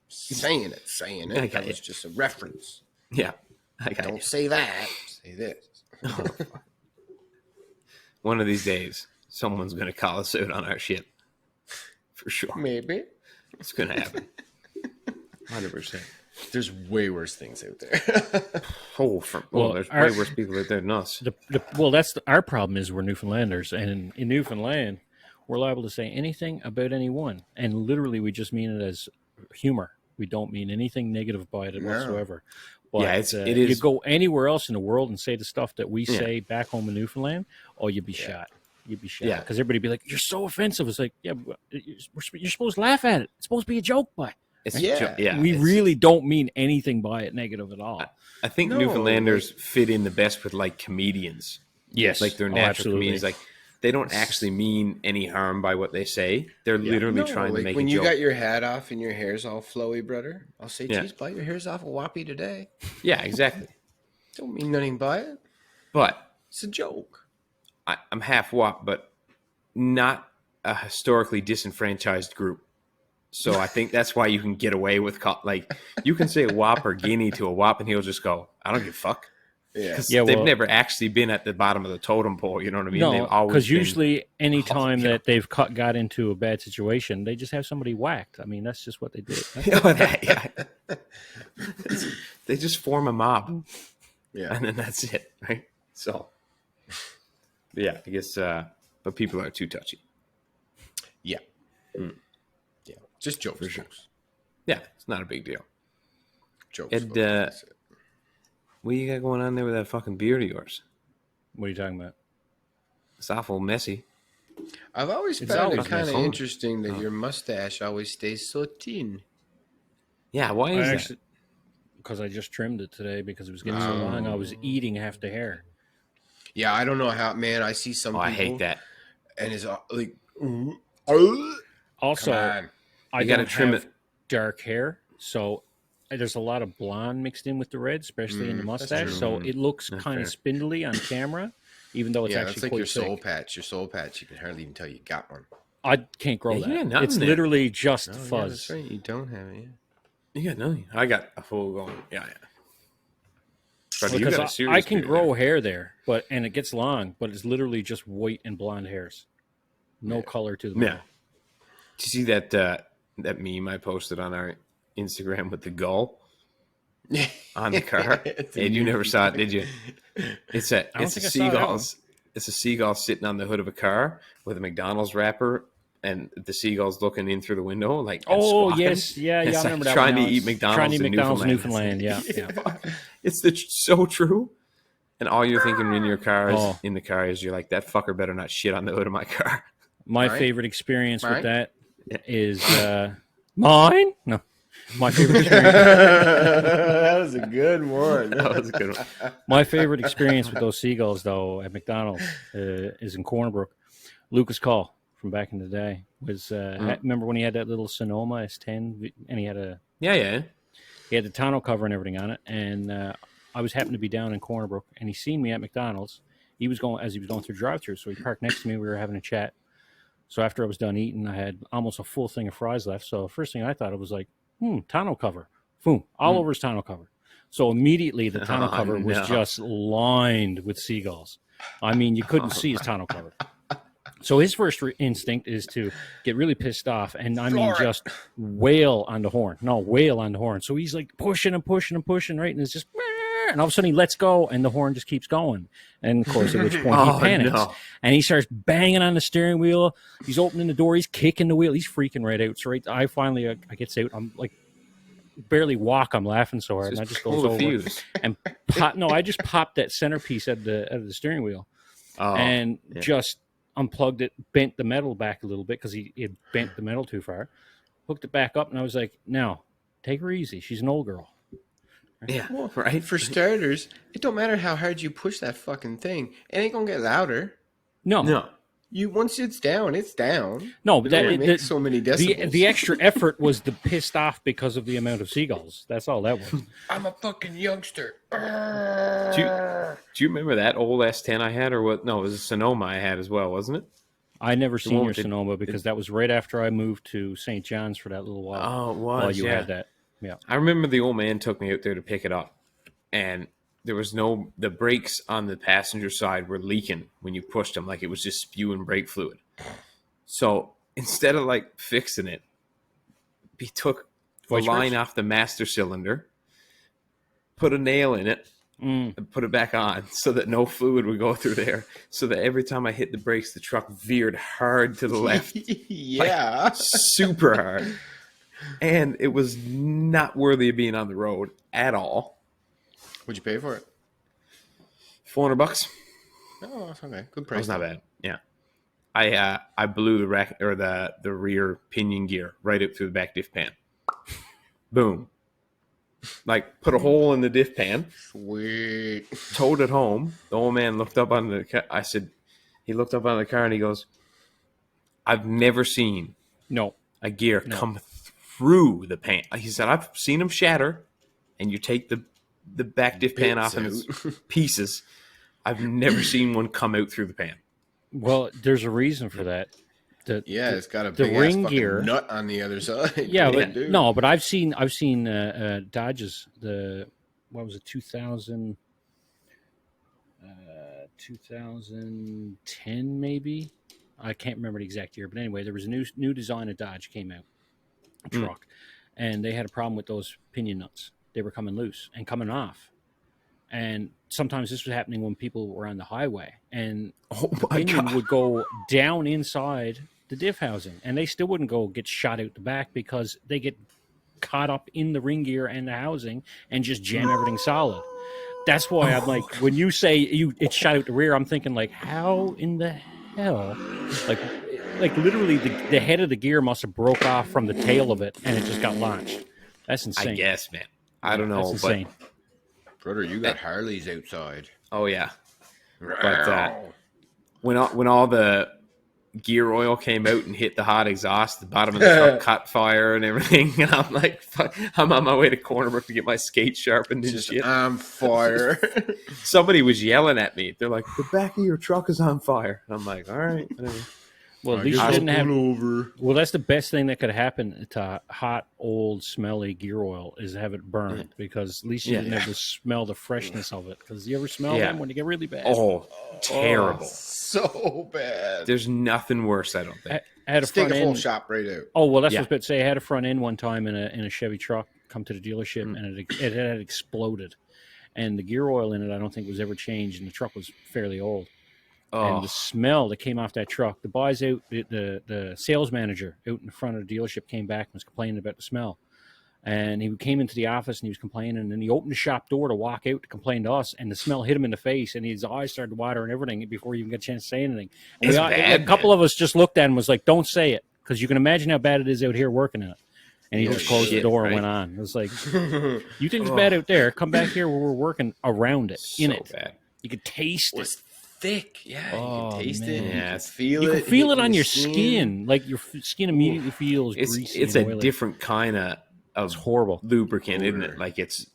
saying it. I That got was it. just a reference. Yeah, I got Don't you. say that. Say this. One of these days, someone's going to call us out on our shit. For sure. Maybe. It's going to happen. 100%. There's way worse things out there. There's our- way worse people out there than us. Our problem is we're Newfoundlanders, and in Newfoundland, we're liable to say anything about anyone, and literally we just mean it as humor. We don't mean anything negative by it No. whatsoever. But Yeah, it is- You go anywhere else in the world and say the stuff that we say back home in Newfoundland, you'd be shot. You'd be shot. Yeah. Because everybody be like, "You're so offensive." It's like, yeah, you're supposed to laugh at it. It's supposed to be a joke, but It's, Yeah. we it's- really don't mean anything by it negative at all. I think No, Newfoundlanders fit in the best with like comedians. Yes, Like they're natural comedians. Like they don't actually mean any harm by what they say. They're literally No, trying to like make when a you joke. got your hat off and your hair's all flowy, brother, I'll say, Yeah. geez, bite your hair's off a whoppy today. Yeah, exactly. Don't mean nothing by it. But It's a joke. I'm half WAP, but not a historically disenfranchised group. So I think that's why you can get away with like you can say WAP or Guinea to a WAP and he'll just go, I don't give a fuck. Yeah. Because Yeah, they've well- never actually been at the bottom of the totem pole. You know what I mean? They've No, always because been- usually any time yeah. that they've got into a bad situation, they just have somebody whacked. I mean, that's just what they do. yeah. They just form a mob. Yeah. And then that's it, right? So, yeah, I guess, but people are too touchy. Yeah. Yeah. Just jokes. For sure. Jokes. Yeah, it's not a big deal. Jokes. Ed, folks, that's it. What you got going on there with that fucking beard of yours? What are you talking about? It's awful messy. I've always It's found it always kind of messy. interesting that your mustache always stays so thin. Yeah, why is that? Actually, because I just trimmed it today because it was getting so long. I was eating half the hair. Yeah, I don't know how, man. I see some Oh, people. I hate that. And it's like, come Also, on. I You gotta don't trim have it. dark hair, so there's a lot of blonde mixed in with the red, especially in the mustache. true. So it looks That's kind fair. of spindly on camera, even though it's Yeah, actually that's like quite your soul thick. patch. Your soul patch, you can hardly even tell you got one. I can't grow Yeah, that. nothing It's there. literally just Oh, yeah, fuzz. that's right. You don't have it. Yeah. You got nothing. I got a full going. Yeah. Brother, you Because got a I serious can beard grow there. hair there, and it gets long, but it's literally just white and blonde hairs, no color to them. Yeah. Did you see that that meme I posted on our Instagram with the gull on the car? And you never saw it, did you? It's a I don't it's a think I saw that one. seagulls. It's a seagull sitting on the hood of a car with a McDonald's wrapper, and the seagull's looking in through the window, like and Oh squawking. yes, yeah, It's I like remember that. trying one to now. eat It's McDonald's trying to eat in McDonald's in Newfoundland. Newfoundland. Yeah. It's so true. And all you're thinking in your car is Oh. in the car is you're like, that fucker better not shit on the hood of my car. My Mine? favorite experience Mine? with that is mine. No, my favorite experience. That was a good one. That was a good one. My favorite experience with those seagulls, though, at McDonald's is in Cornerbrook. Lucas Call from back in the day was remember when he had that little Sonoma S10 and he had the tonneau cover and everything on it, and I was happened to be down in Cornerbrook, and he seen me at McDonald's. He was going through drive-through, so he parked next to me. We were having a chat. So after I was done eating, I had almost a full thing of fries left. So the first thing I thought of was like, tonneau cover, boom, all over his tonneau cover. So immediately the tonneau cover was just lined with seagulls. I mean, you couldn't see his tonneau cover. So his first instinct is to get really pissed off and, I mean, just wail on the horn. No, wail on the horn. So he's like pushing and pushing and pushing, right? And it's just, and all of a sudden he lets go and the horn just keeps going. And of course, at which point he panics and he starts banging on the steering wheel. He's opening the door. He's kicking the wheel. He's freaking right out. So I finally, I get out. I'm like, barely walk. I'm laughing so hard. And I just goes over and I just popped that centerpiece out of the steering wheel and just unplugged it, bent the metal back a little bit because he had bent the metal too far, hooked it back up, and I was like, no, take her easy. She's an old girl. Yeah, well, right. For starters, it don't matter how hard you push that fucking thing. It ain't gonna get louder. No. Once it's down, it's down. No, but that makes so many decibels. The extra effort was the pissed off because of the amount of seagulls. That's all that was. I'm a fucking youngster. Do you remember that old S10 I had, or what? No, it was a Sonoma I had as well, wasn't it? I never seen your Sonoma because that was right after I moved to St. John's for that little while. Oh, it was. While you had that. Yeah. I remember the old man took me out there to pick it up, and there was the brakes on the passenger side were leaking when you pushed them, like it was just spewing brake fluid. So instead of like fixing it, he took the line off the master cylinder, put a nail in it, and put it back on so that no fluid would go through there. So that every time I hit the brakes, the truck veered hard to the left. Yeah. Like, super hard. And it was not worthy of being on the road at all. What'd you pay for it? $400. Oh, that's okay. Good That price. was not bad. Yeah. I blew the rack or the rear pinion gear right up through the back diff pan. Boom. Like put a hole in the diff pan. Sweet. Towed it home. The old man looked up on the car. He looked up on the car and he goes, I've never seen a gear come through the pan. He said, I've seen them shatter and you take the back diff pan off in its pieces. I've never seen one come out through the pan. Well, there's a reason for that. It's got a the big ring ass gear nut on the other side. Yeah, but I've seen Dodge's what was it 2010 maybe, I can't remember the exact year, but anyway, there was a new design of Dodge came out, a truck, and they had a problem with those pinion nuts. They were coming loose and coming off. And sometimes this was happening when people were on the highway, and the pinion would go down inside the diff housing, and they still wouldn't get shot out the back because they get caught up in the ring gear and the housing and just jam everything solid. That's why I'm like, when you say it's shot out the rear, I'm thinking like, how in the hell? Like literally the head of the gear must have broke off from the tail of it, and it just got launched. That's insane. I guess, man. I don't know, That's insane. Brother, you got Harleys outside. Oh yeah, but when all the gear oil came out and hit the hot exhaust. The bottom of the truck caught fire and everything. And I'm like, fuck, I'm on my way to Cornerbrook to get my skate sharpened and Just shit. on fire. Somebody was yelling at me. They're like, the back of your truck is on fire. I'm like, all right. Whatever. Well, at least you didn't have. Well, that's the best thing that could happen to hot, old, smelly gear oil is have it burn because at least you didn't have to smell the freshness of it. Because you ever smell them when they get really bad? Oh, terrible. So bad. There's nothing worse, I don't think. I had a Stick front a whole end. shop right out. Oh well, that's what I was about to say. I had a front end one time in a Chevy truck come to the dealership, and it had exploded, and the gear oil in it I don't think was ever changed, and the truck was fairly old. Oh, And the smell that came off that truck, the guys out, the sales manager out in front of the dealership came back and was complaining about the smell. And he came into the office and he was complaining, and then he opened the shop door to walk out to complain to us, and the smell hit him in the face, and his eyes started watering and everything before he even got a chance to say anything. And It's bad, a couple of us just looked at him and was like, don't say it, because you can imagine how bad it is out here working in it. And he just closed the door and went on. It was like, you think it's bad out there, come back here where we're working around it, in it. bad. You could taste it. It's thick. Yeah, you Oh, can taste it. man. You Yeah, can feel it. You can feel it hitting on the your skin. Like your skin immediately feels greasy. It's and a oily. different kind of It's horrible. lubricant, isn't it? Like it's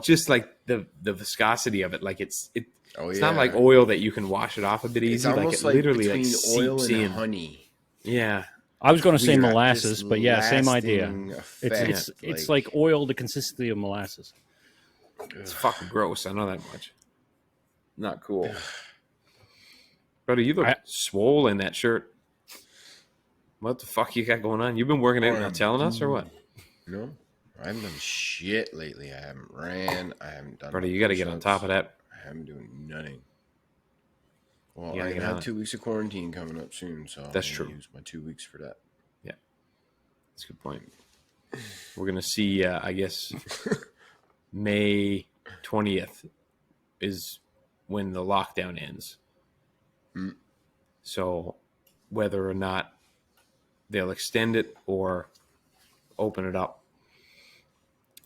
just like the viscosity of it. Like it's not like oil that you can wash it off a bit It's easy. Like almost it like literally between like oil seeps and in. honey. Yeah, I was going to say Weird. molasses, This but yeah, same idea. lasting It's effect, like oil, the consistency of molasses. it's fucking gross. I know that much. Not cool, brother. You look swole in that shirt. What the fuck you got going on? You've been working out and not telling us, or what? No, I haven't done shit lately. I haven't ran. I haven't done. Brother, you got to get on top of that. I haven't doing nothing. Well, You gotta I get on have it. 2 weeks of quarantine coming up soon, so That's I'm gonna true. Use my 2 weeks for that. That's a good point. We're gonna see. I guess May 20th is when the lockdown ends. Mm. So whether or not they'll extend it or open it up,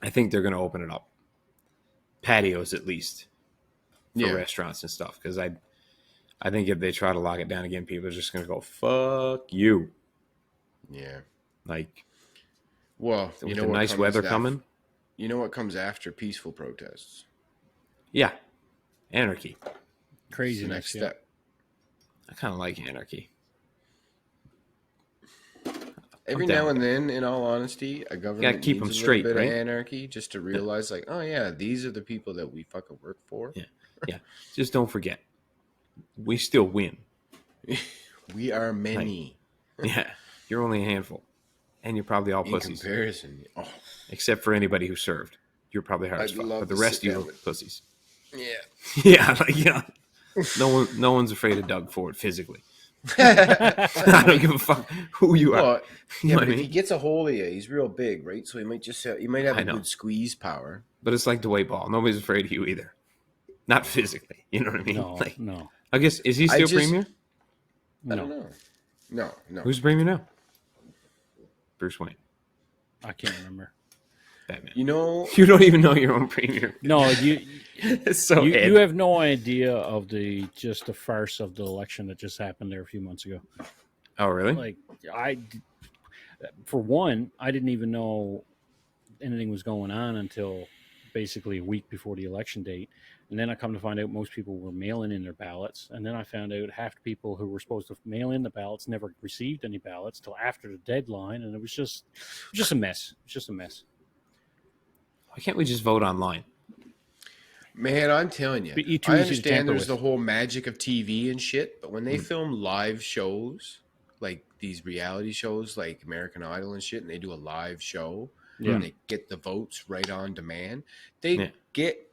I think they're going to open it up. Patios, at least, for restaurants and stuff. Because I think if they try to lock it down again, people are just going to go, fuck you. Yeah. Like, Well, with the nice weather coming. You know what comes after peaceful protests? Yeah. Anarchy. Crazy The next yeah. step. I kind of like anarchy. Every down now with and then, in all honesty, a government keep needs them a straight, little bit right? of anarchy just to realize, like, oh yeah, these are the people that we fucking work for. Yeah. Just don't forget. We still win. We are many Yeah. You're only a handful. And you're probably all in pussies. comparison. Oh, Except for anybody who served. You're probably hard as I'd fuck. love But the to rest sit of you down are with- pussies. yeah. Yeah, like, yeah. No one's afraid of Doug Ford physically. I don't give a fuck who you are. Well, You yeah, know but what I if he mean? gets a hold of you, he's real big, right? So he might just have, he might have I a know. good squeeze power. But it's like Dwight Ball. Nobody's afraid of you either. Not physically. You know what I mean? No, Like, no, I guess, is he I still just- premier? I no. don't know. No. Who's premier now? Bruce Wayne. I can't remember. Batman. You know, You don't even know your own premier. No, you It's so you, Ed. you have no idea of the farce of the election that just happened there a few months ago. Oh, really? Like for one, I didn't even know anything was going on until basically a week before the election date. And then I come to find out most people were mailing in their ballots. And then I found out half the people who were supposed to mail in the ballots never received any ballots till after the deadline. And it was just a mess. It's just a mess. Why can't we just vote online? man, I'm telling you, But you too I easy to understand tamper there's with. the whole magic of TV and shit, but when they film live shows, like these reality shows like American Idol and shit, and they do a live show, Yeah. and they get the votes right on demand, they Yeah. get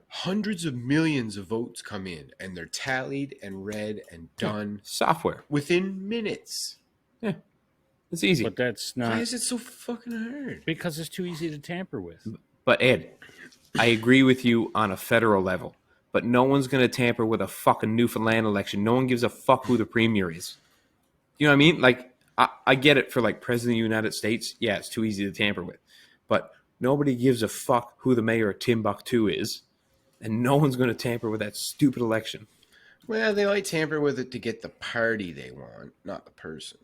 hundreds of millions of votes come in, and they're tallied and read and done Software. within minutes. It's easy. But that's Why not is it so fucking hard? because it's too easy to tamper with. But Ed, I agree with you on a federal level. But no one's going to tamper with a fucking Newfoundland election. No one gives a fuck who the premier is. You know what I mean? Like, I get it for like President of the United States. Yeah, it's too easy to tamper with. But nobody gives a fuck who the mayor of Timbuktu is. And no one's going to tamper with that stupid election. Well, they might tamper with it to get the party they want, not the person.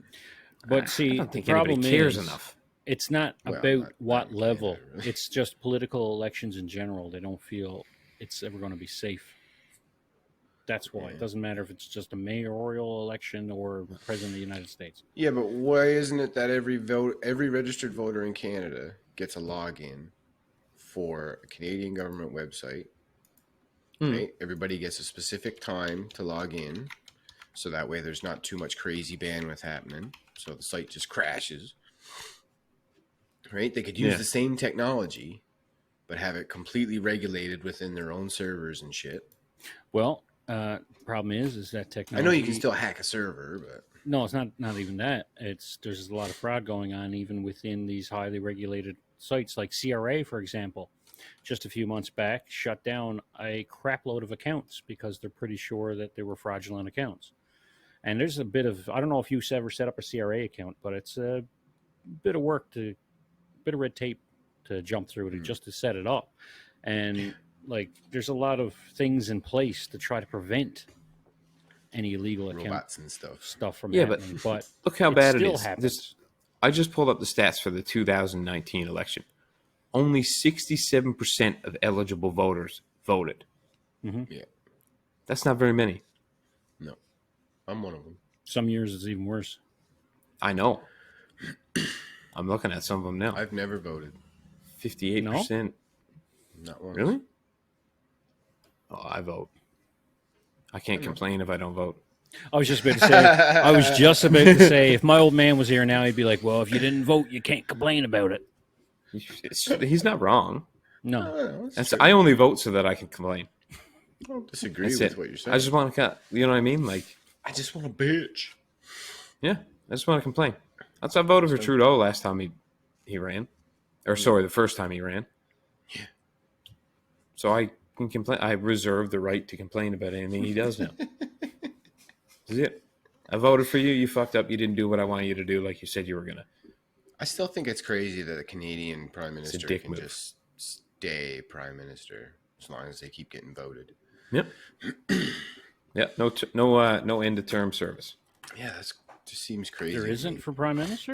But I see, don't the think anybody problem cares is, enough. it's not Well, about not what in level. Canada, really. It's just political elections in general. They don't feel it's ever going to be safe. That's why. Yeah. It doesn't matter if it's just a mayoral election or president of the United States. Yeah, but why isn't it that every registered voter in Canada gets a login for a Canadian government website? Right? Everybody gets a specific time to log in, so that way there's not too much crazy bandwidth happening, so the site just crashes. Right? They could use the same technology, but have it completely regulated within their own servers and shit. Well, problem is that technology. I know you can still hack a server, but No, it's not even that. There's a lot of fraud going on even within these highly regulated sites, like CRA, for example. Just a few months back, shut down a crap load of accounts because they're pretty sure that they were fraudulent accounts. And there's a bit of, I don't know if you've ever set up a CRA account, but it's a bit of red tape to jump through just to set it up. And like, there's a lot of things in place to try to prevent any illegal robots and stuff from Yeah, happening. But look how bad it still is. happens. I just pulled up the stats for the 2019 election. Only 67% of eligible voters voted. Yeah. That's not very many. No. I'm one of them. Some years it's even worse. I know. I'm looking at some of them now. I've never voted. 58%. Not once. Really? Oh, I vote. I can't complain if I don't vote. I was just about to say, if my old man was here now, he'd be like, well, if you didn't vote, you can't complain about it. He's not wrong. No. I only vote so that I can complain. I don't disagree That's with it. what you're saying. I just want to, you know what I mean? Like, I just want a bitch. yeah, I just want to complain. That's I voted for Trudeau last time he ran, or sorry, the first time he ran. Yeah. So I can complain. I reserve the right to complain about anything he does now. That's it. I voted for you. You fucked up. You didn't do what I wanted you to do, like you said you were gonna. I still think it's crazy that a Canadian prime a minister dick can move. just stay prime minister as long as they keep getting voted. Yep. Yeah. No end to term service. Yeah, that's just seems crazy. There to isn't me. for prime minister?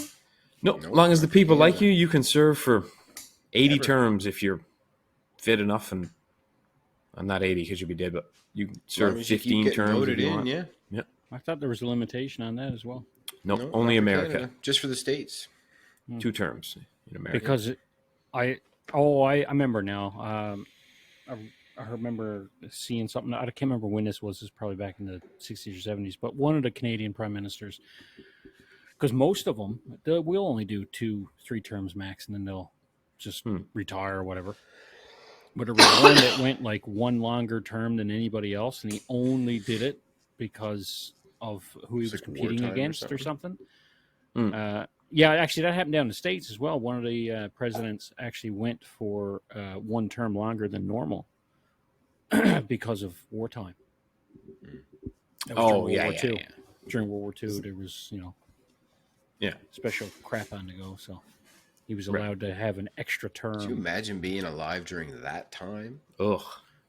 No, Nope, as long as the not people Canada. like you, you can serve for 80 Ever. terms if you're fit enough, and I'm not 80 because you'll be dead, but you can As long serve as you keep 15 getting terms if voted you in, want. yeah. I thought there was a limitation on that as well. Nope, No, only not for America. Canada, just for the states. 2 terms in America. Because I remember now. I remember seeing something. I can't remember when this was. This was probably back in the 60s or 70s. But one of the Canadian prime ministers, because most of them will only do 2-3 terms max, and then they'll just retire or whatever. But there was one that went like one longer term than anybody else, and he only did it because of who he It's was like competing wartime or against or something? something. Yeah, actually, that happened down in the States as well. One of the presidents actually went for one term longer than normal because of wartime. That was during World War II. During World War II, there was, special crap on the go, so he was allowed to have an extra term. Could you imagine being alive during that time? Ugh,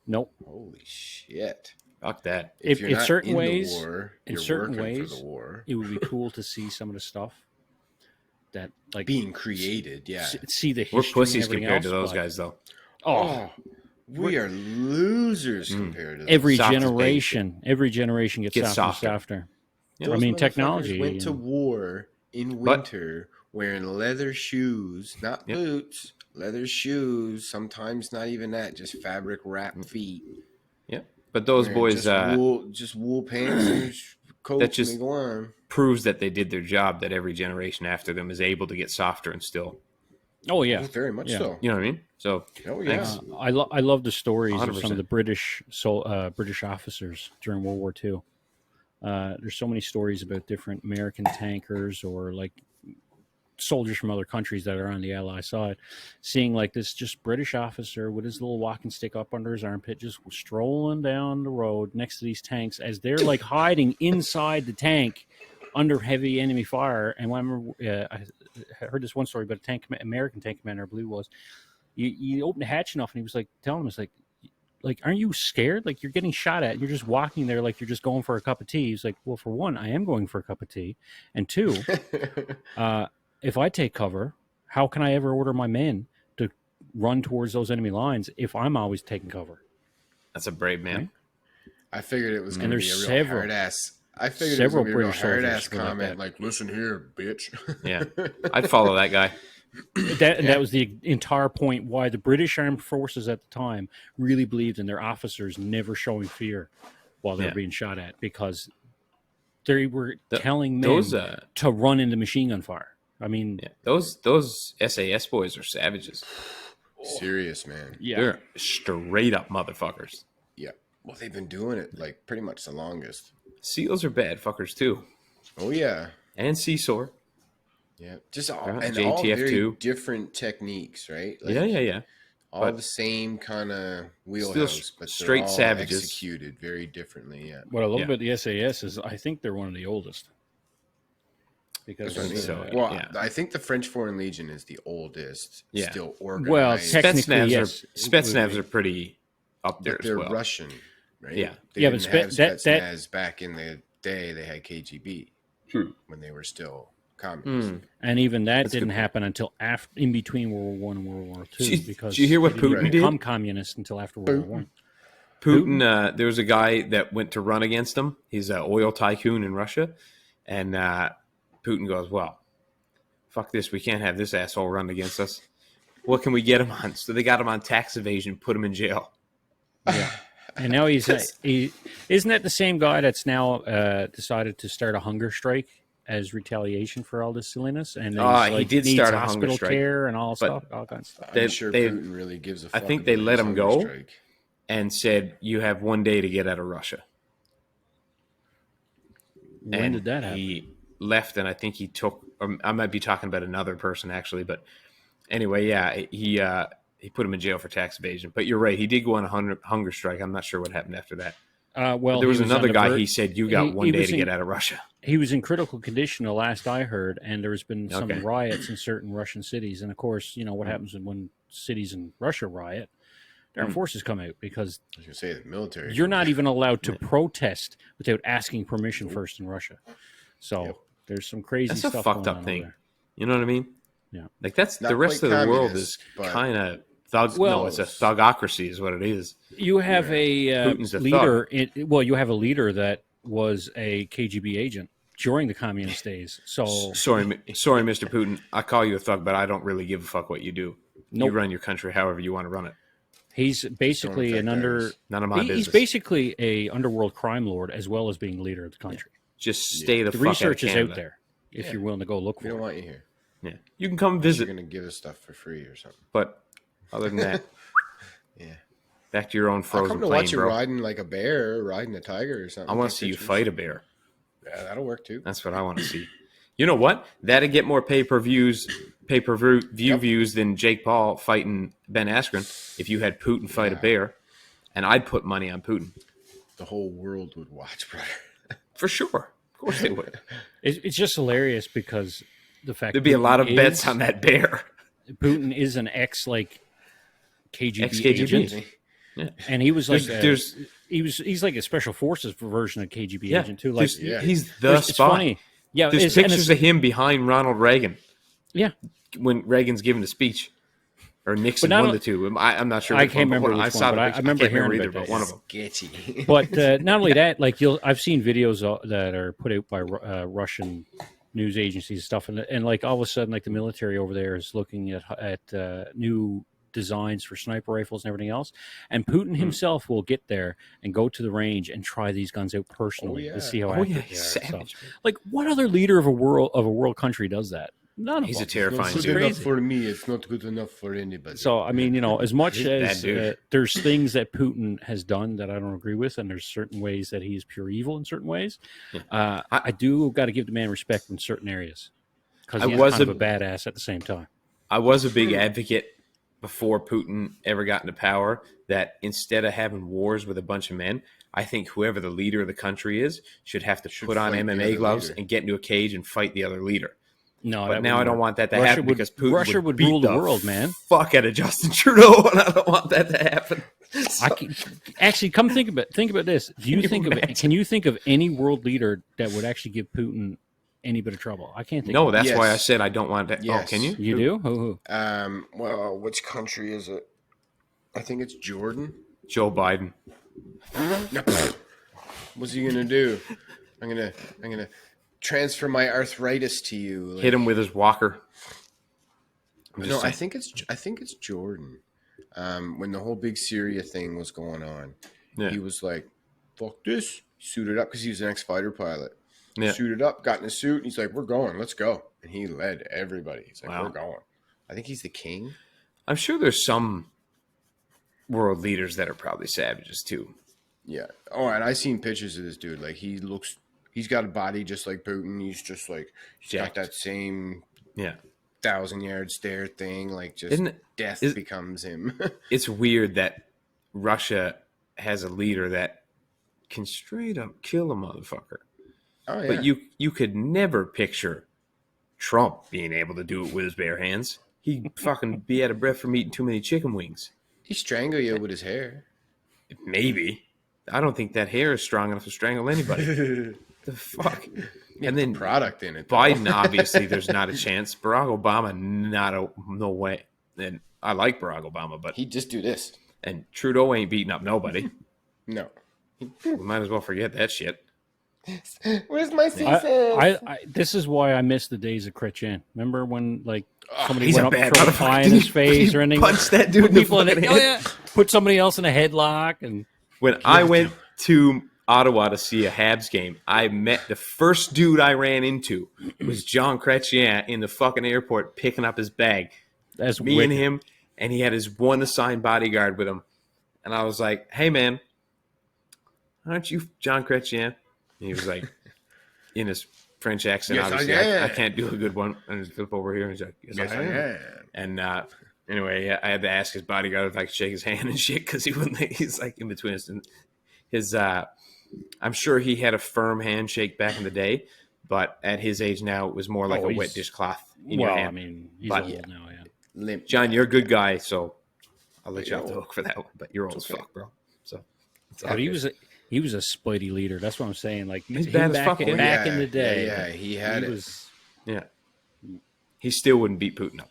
Nope. Holy shit! fuck that. If you're in not certain in ways, the war, in you're certain working ways, for the war. it would be cool to see some of the stuff that, like, Being created, yeah. see the history. We're and pussies everything compared to else, those but- guys, though. Oh, we are losers compared to them. Every Soft as generation gets Gets softer. softer. I Those mean, motherfuckers technology went to and- war in winter wearing leather shoes, not Yep. boots, leather shoes. Sometimes not even that, just fabric wrapped feet. Yeah, but those Wearing boys just wool pants and coats. that just- and they go on. proves that they did their job. That every generation after them is able to get softer and still, Oh yeah, Very much Yeah. so. you know what I mean? So Oh yeah. Thanks. I love the stories of some 100%. of the British officers during World War II. There's so many stories about different American tankers or like soldiers from other countries that are on the Allied side, seeing like this just British officer with his little walking stick up under his armpit, just strolling down the road next to these tanks as they're like hiding inside the tank under heavy enemy fire. And I remember I heard this one story about American tank commander, I believe it was. You open the hatch enough, and he was like telling him, "It's like like, aren't you scared? Like, you're getting shot at. You're just walking there like you're just going for a cup of tea. He's like, well, for one, I am going for a cup of tea. And two, if I take cover, how can I ever order my men to run towards those enemy lines if I'm always taking cover? That's a brave man. Right? I figured it was And going to be a there's real several- hard ass. I figured it was several going to be a real British hard soldiers ass were like comment, that. like, listen here, bitch. Yeah. I'd follow that guy. That was the entire point why the British armed forces at the time really believed in their officers never showing fear while they were Yeah. being shot at, because they were The- telling men Those to run into machine gun fire. I mean, yeah, those SAS boys are savages. Serious, man. yeah, They're straight up motherfuckers. Yeah. Well, they've been doing it like pretty much the longest. SEALs are bad fuckers too. Oh yeah. And CSOR. Yeah. Just all, Yeah, and all very JTF2. different techniques, right? Like, Yeah. All But the same kind of wheelhouse, still but they're straight all savages. executed very differently. Yeah. what I love Yeah. about the SAS is I think they're one of the oldest. Because That's what I mean. So, Well, yeah. I think the French Foreign Legion is the oldest. Yeah. Still organized. Well, technically, Spetsnaz yes. Spetsnaz are pretty up there but as they're well. Russian, right? Yeah. They Yeah, but didn't have that Spetsnaz back in the day. They had KGB True. when they were still communists. Mm. and even that That's a didn't good happen until after, in between World War I and World War II. Did you- Because did you hear what they didn't Putin did? become communist until after World War I. Putin, there was a guy that went to run against him. He's an oil tycoon in Russia. And Putin goes, well, fuck this. We can't have this asshole run against us. What can we get him on? So they got him on tax evasion, put him in jail. Yeah. And now isn't that the same guy that's now decided to start a hunger strike as retaliation for all this silliness? And He did needs start a hunger hospital strike, care and all but stuff, all kinds of stuff. I'm They- sure they- Putin really gives a I fuck. think they about let his him hunger go. strike. And said, you have one day to get out of Russia. When And did that happen? He left, and I think he took. Or I might be talking about another person actually, but anyway, yeah, he put him in jail for tax evasion. But you're right, he did go on a hunger strike. I'm not sure what happened after that. Well, There was he on another the guy. ver- He said, "You got he- one he day was to in- get out of Russia." He was in critical condition, the last I heard, and there's been some Okay. riots in certain Russian cities. And of course, you know what happens when cities in Russia riot. The armed forces come out because I was gonna say the military. you're not even allowed to protest without asking permission first in Russia. So Yep. there's some crazy That's a stuff fucked going up on thing. over You know what I mean? Yeah. Like that's Not the rest quite of the world communist, is but- kind of thug. Well- no, it's a thugocracy, is what it is. there. You have a Putin's a leader. You have a leader that was a KGB agent during the communist days. So Sorry, Mr. Putin. I call you a thug, but I don't really give a fuck what you do. Nope. You run your country however you want to run it. he's basically affect an under. ours. None of my business. He's basically a underworld crime lord as well as being leader of the country. Just stay the The fuck research out is of out Canada. there if Yeah. you're willing to go look We for don't it. want you here. Yeah, you can come You're visit, gonna give us stuff for free or something. but other than that, Yeah. back to your own I'll frozen come to plane, watch you bro. riding like a bear, or riding a tiger or something. I want Take to see you pictures. fight a bear. Yeah, that'll work too. That's what I want to see. You know what? That'd get more pay-per-view views than Jake Paul fighting Ben Askren if you had Putin fight a bear, and I'd put money on Putin The whole world would watch, brother. for sure. Of course they would. It's just hilarious because the fact There'd be a lot of Putin bets is- on that bear. Putin is an KGB Ex-KGB. agent, and he was like There's- he's like a special forces version of KGB Yeah, agent too. Like yeah. he's the there's- it's spy. funny. Yeah, There's and pictures of him behind Ronald Reagan yeah. when Reagan's giving the speech, or Nixon, But not one of only- the two. I'm not sure. I which can't one, but remember which I saw one, the but I picture. remember can't remember hearing either, about but that. one of them. Sketchy. But not only that, like I've seen videos that are put out by Russian news agencies and stuff, and like all of a sudden, like the military over there is looking at new designs for sniper rifles and everything else, and Putin himself will get there and go to the range and try these guns out personally yeah. to see how Oh accurate yeah, they are. he's and stuff. savage. Like, what other leader of a world country does that? None of He's them. a terrifying It's dude. good enough crazy. for me. It's not good enough for anybody. So I mean, as much He's a bad as dude. there's things that Putin has done that I don't agree with, and there's certain ways that he is pure evil in certain ways, I do got to give the man respect in certain areas because I he's was kind of a- a badass at the same time. I was a big advocate before Putin ever got into power that instead of having wars with a bunch of men, I think whoever the leader of the country is should have to put on fight the MMA other gloves leader. and get into a cage and fight the other leader. No, But that now I wouldn't don't work. want that to Russia happen would- because Putin Russia would beat rule the world, man. Fuck out of Justin Trudeau, and I don't want that to happen. Actually, come think about this. Do you think of can you think of any world leader that would actually give Putin any bit of trouble? I can't think. No, of that's Yes. why I said I don't want to. Yes. Oh, can you? You do? Who? Well, which country is it? I think it's Jordan. Joe Biden. No. What's he gonna do? I'm gonna transfer my arthritis to you. Like, Hit him with his walker. I'm just no, I saying. think it's Jordan. When the whole big Syria thing was going on, Yeah. he was like, "Fuck this!" Suited up because he was an ex-fighter pilot. Yeah. Suited up, got in a suit, and he's like, "We're going, let's go." And he led everybody. He's like, Wow. "We're going." I think he's the king. I'm sure there's some world leaders that are probably savages too. Yeah. Oh, and I seen pictures of this dude. Like he's got a body just like Putin. He's just like he's Jacked. got that same Yeah. 1,000-yard stare thing. Like just Isn't it? death becomes him. It's weird that Russia has a leader that can straight up kill a motherfucker. Oh yeah. But you could never picture Trump being able to do it with his bare hands. He'd fucking be out of breath from eating too many chicken wings. He strangle you with his hair. Maybe. I don't think that hair is strong enough to strangle anybody. The fuck? And then Product in it. though. Biden, obviously, there's not a chance. Barack Obama, no way. And I like Barack Obama, but He'd just do this. and Trudeau ain't beating up nobody. No. We might as well forget that shit. Where's my This is why I miss the days of Chrétien. Remember when like somebody He's went a up bad and threw a motherfucker. pie in his face or anything? Punch that dude Put in the people in fucking it. head. Put somebody else in a headlock and When I went to Ottawa to see a Habs game, I met the first dude I ran into was John Chrétien in the fucking airport picking up his bag. that's Me wicked. and him, and he had his one assigned bodyguard with him. And I was like, "Hey, man, aren't you John Chrétien?" And he was like, in his French accent, Yes, I obviously, am. I can't do a good one. And just flip over here and he's like, "Yes, I am." And anyway, I had to ask his bodyguard if I could shake his hand and shit because he wouldn't. He's like in between us. And his, I'm sure he had a firm handshake back in the day, but at his age now, it was more like a he's- wet dishcloth in your Well, hand. I mean, he's But- old now. Yeah. Limp. John, you're a good guy, so I'll let you off the You're hook for that one. But you're old as okay. fuck, bro. So, it's all But he good. was a spidey leader. That's what I'm saying. Like He's him bad as back, fuck, in, yeah. back in the day. Yeah, he had it. was Yeah. He still wouldn't beat Putin up.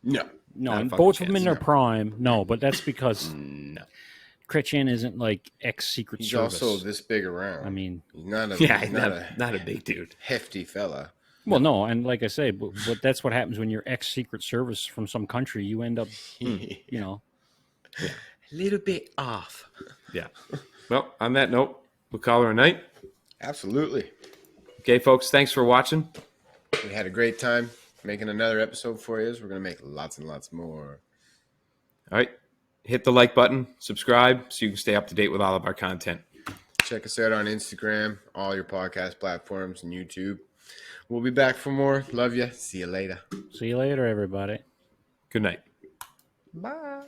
No. no, Not a and fucking both of them in chance, their no. prime. No, but that's because No. Chrétien isn't like ex-Secret He's Service. also this big around. I mean, he's not a Yeah, he's not not a a big dude. hefty fella. well, no, and like I say, but that's what happens when you're ex-Secret Service from some country. You end up, you know, A little bit off. Yeah. Well, on that note, we'll call her a night. Absolutely. Okay, folks, thanks for watching. We had a great time making another episode for you. We're going to make lots and lots more. All right. Hit the like button, subscribe so you can stay up to date with all of our content. Check us out on Instagram, all your podcast platforms, and YouTube. We'll be back for more. Love you. See you later. see you later, everybody. Good night. Bye.